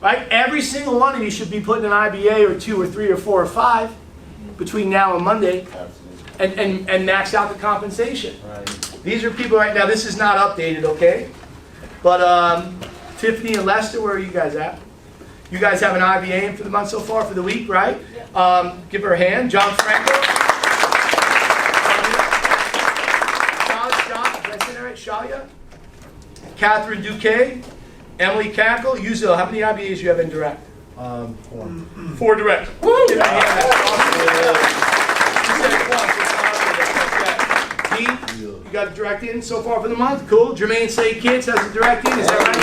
Right? Every single one of you should be putting an IBA or 2 or 3 or 4 or 5 between now and Monday. and max out the compensation. Right. These are people right now, this is not updated, okay? But Tiffany and Lester, where are you guys at? You guys have an IBA in for the month so far, for the week, right? Give her a hand. John Franco. Did I say that right? Shalia? Catherine Duque. Emily Cackle. Yuzil, how many IBAs do you have in direct? 4. 4 direct. Woo! Give her a hand. That's awesome. Pete, you got a direct in so far for the month? Cool. Jermaine Slade Kids has a direct in. Is that right?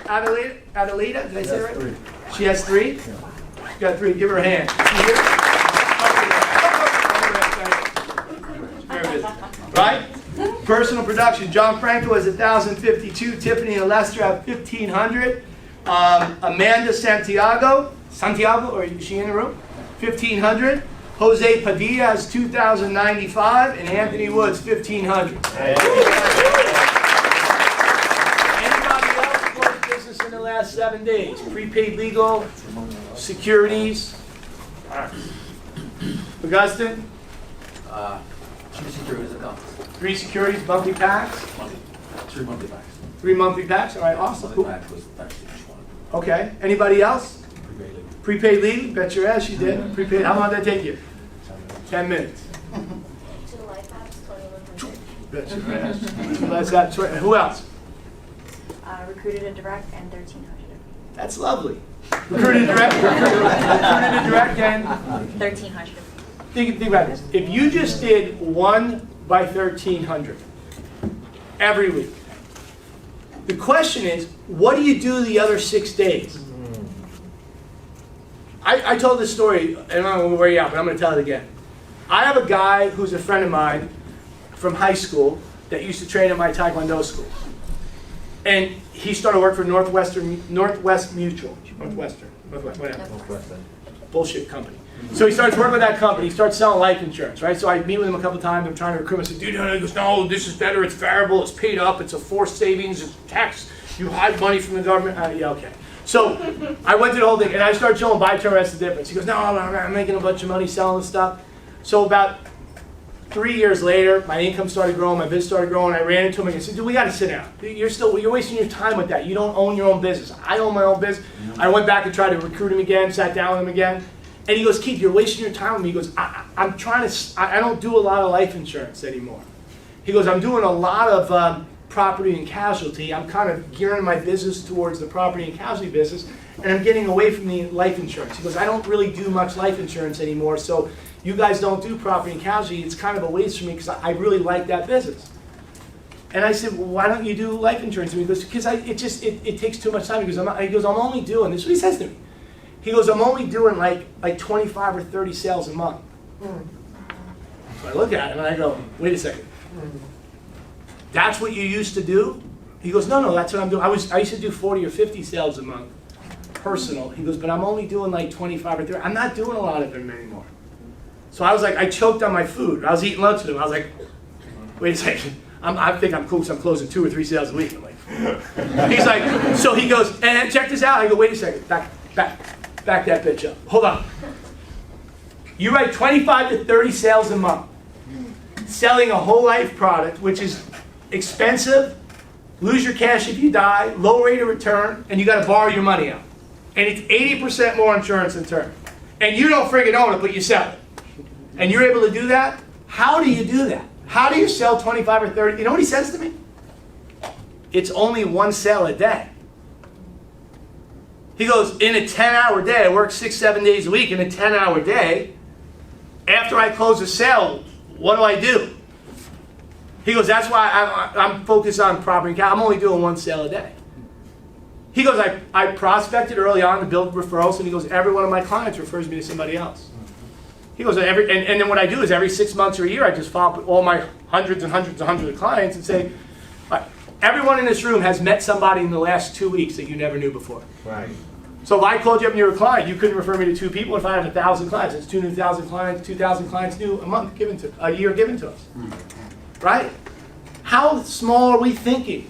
Adelita, did I say it right? She has 3? She got 3. Give her a hand. Very good. Right? Personal production. John Franco has 1,052. Tiffany and Lester have 1,500. Amanda Santiago, or is she in the room? 1,500. Jose Padilla has 2,095, and Anthony Woods 1,500. Anybody else closed business in the last 7 days? Prepaid legal, securities. Augustine? 2 securities accounts. 3 securities, monthly packs? 3 monthly packs. 3 monthly packs. All right, awesome. Monthly Cool. pack was 13. Okay. Anybody else? Prepaid legal. Prepaid lead? Bet your ass you did. Prepaid. How long did that take you? 10 minutes. 2 life apps, 2,100. Bet your ass. That's that. Who else? Recruited and direct and 1,300. That's lovely. Recruited direct. Recruited direct and 1,300. think about this. If you just did 1 by 1,300 every week, the question is, what do you do the other 6 days? I told this story, and I don't know where you're at, but I'm going to tell it again. I have a guy who's a friend of mine from high school that used to train at my Taekwondo school. And he started work for Northwest Mutual. Northwestern, whatever. Bullshit company. So he starts working with that company. He starts selling life insurance, right? So I meet with him a couple times. I'm trying to recruit him. I said, dude, he goes, no, this is better. It's variable. It's paid up. It's a forced savings. It's tax. You hide money from the government. Yeah, okay. So I went through the whole thing, and I started showing buy term, that's the difference. He goes, no, I'm making a bunch of money selling this stuff. So about 3 years later, my income started growing, my business started growing. I ran into him and I said, dude, we got to sit down. You're wasting your time with that. You don't own your own business. I own my own business. I went back and tried to recruit him again, sat down with him again. And he goes, Keith, you're wasting your time with me. He goes, I'm trying to, I don't do a lot of life insurance anymore. He goes, I'm doing a lot of property and casualty. I'm kind of gearing my business towards the property and casualty business, and I'm getting away from the life insurance. He goes, I don't really do much life insurance anymore, so you guys don't do property and casualty. It's kind of a waste for me because I really like that business. And I said, well, why don't you do life insurance? And he goes, because it takes too much time. He goes, I'm only doing, this is what he says to me. He goes, I'm only doing like 25 or 30 sales a month. So I look at him and I go, wait a second. That's what you used to do? He goes, no, that's what I'm doing. I used to do 40 or 50 sales a month, personal. He goes, but I'm only doing like 25 or 30. I'm not doing a lot of them anymore. So I was like, I choked on my food. I was eating lunch with him. I was like, wait a second. I think I'm cool because I'm closing 2 or 3 sales a week. I'm like, he's like, so he goes, and check this out. I go, wait a second, back that bitch up. Hold on. You write 25 to 30 sales a month, selling a whole life product, which is expensive, lose your cash if you die, low rate of return, and you got to borrow your money out. And it's 80% more insurance in term. And you don't friggin' own it, but you sell it. And you're able to do that? How do you do that? How do you sell 25 or 30? You know what he says to me? It's only 1 sale a day. He goes, in a 10-hour day, I work 6-7 days a week, in a 10-hour day, after I close a sale, what do I do? He goes, that's why I'm focused on property and casualty. I'm only doing 1 sale a day. He goes, I prospected early on to build referrals, and he goes, every one of my clients refers me to somebody else. He goes, and then what I do is every 6 months or a year, I just follow up with all my hundreds and hundreds and hundreds of clients and say, everyone in this room has met somebody in the last 2 weeks that you never knew before. Right. So if I called you up and you were a client, you couldn't refer me to 2 people. If I have 1,000 clients, it's 2,000 clients, 2,000 clients new a year given to us. Right? How small are we thinking?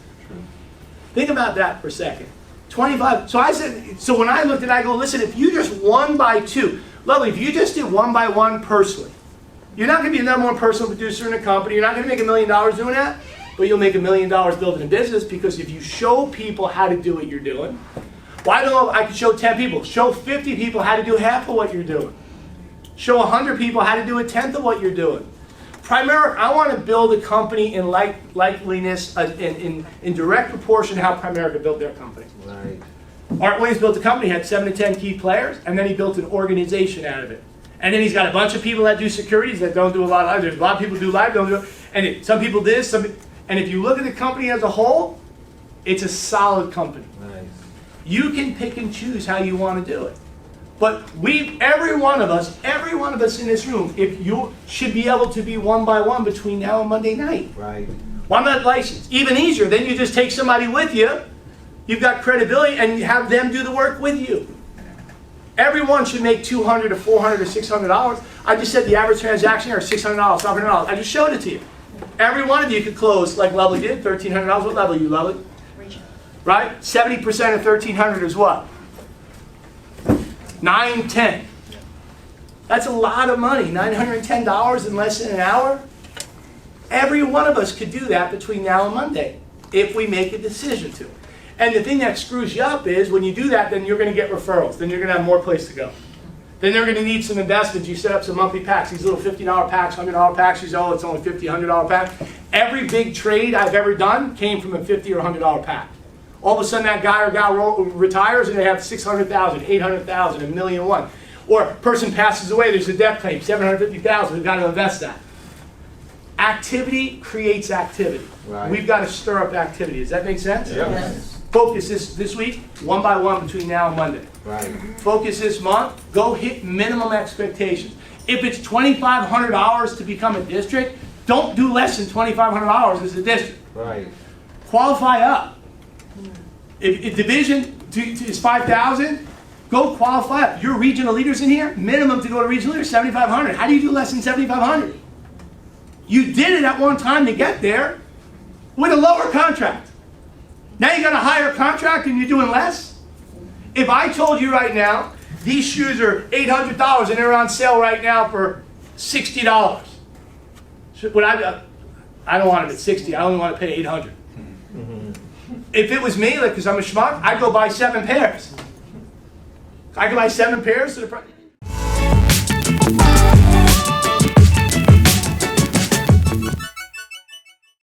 Think about that for a second. 25. So I said. So when I looked at it, I go, listen. If you just 1 by 2, Lovely, if you just did one by one personally, you're not going to be the number one personal producer in the company. You're not going to make $1 million doing that, but you'll make $1 million building a business, because if you show people how to do what you're doing, why don't I could show 10 people, show 50 people how to do half of what you're doing. Show 100 people how to do a tenth of what you're doing. Primerica, I want to build a company in likeliness, in direct proportion to how Primerica built their company. Right. Art Williams built a company, had 7 to 10 key players, and then he built an organization out of it. And then he's got a bunch of people that do securities that don't do a lot of live. There's a lot of people who do live, don't do it. And some people do this, and if you look at the company as a whole, it's a solid company. Nice. You can pick and choose how you want to do it. But every one of us in this room, if you should be able to be one by one between now and Monday night. Right. Well, I'm not licensed. Even easier. Then you just take somebody with you. You've got credibility, and you have them do the work with you. Everyone should make $200 to $400 or $600. I just said the average transaction here is $600, $500. I just showed it to you. Every one of you could close like Lovely did, $1,300. What level are you, Lovely? Regional. Right? 70% of 1,300 is what? 9, 10. That's a lot of money. $910 in less than an hour. Every one of us could do that between now and Monday if we make a decision to. And the thing that screws you up is when you do that, then you're going to get referrals. Then you're going to have more place to go. Then they're going to need some investments. You set up some monthly packs, these little $50 packs, $100 packs. You say, oh, it's only $50, $100 pack. Every big trade I've ever done came from a $50 or $100 pack. All of a sudden, that guy or gal retires and they have $600,000, $800,000, $1.1 million. Or a person passes away, there's a death claim, $750,000. We've got to invest that. Activity creates activity. Right. We've got to stir up activity. Does that make sense? Yes. Focus this week, one by one between now and Monday. Right. Focus this month, go hit minimum expectations. If it's $2,500 to become a district, don't do less than $2,500 as a district. Right. Qualify up. If division is 5,000, go qualify up. You're regional leaders in here, minimum to go to regional leader, 7,500. How do you do less than 7,500? You did it at one time to get there with a lower contract. Now you got a higher contract and you're doing less? If I told you right now, these shoes are $800 and they're on sale right now for $60. Would I don't want them at $60, I only want to pay $800. If it was me, like, because I'm a schmuck, I'd go buy 7 pairs. I could buy 7 pairs to the price.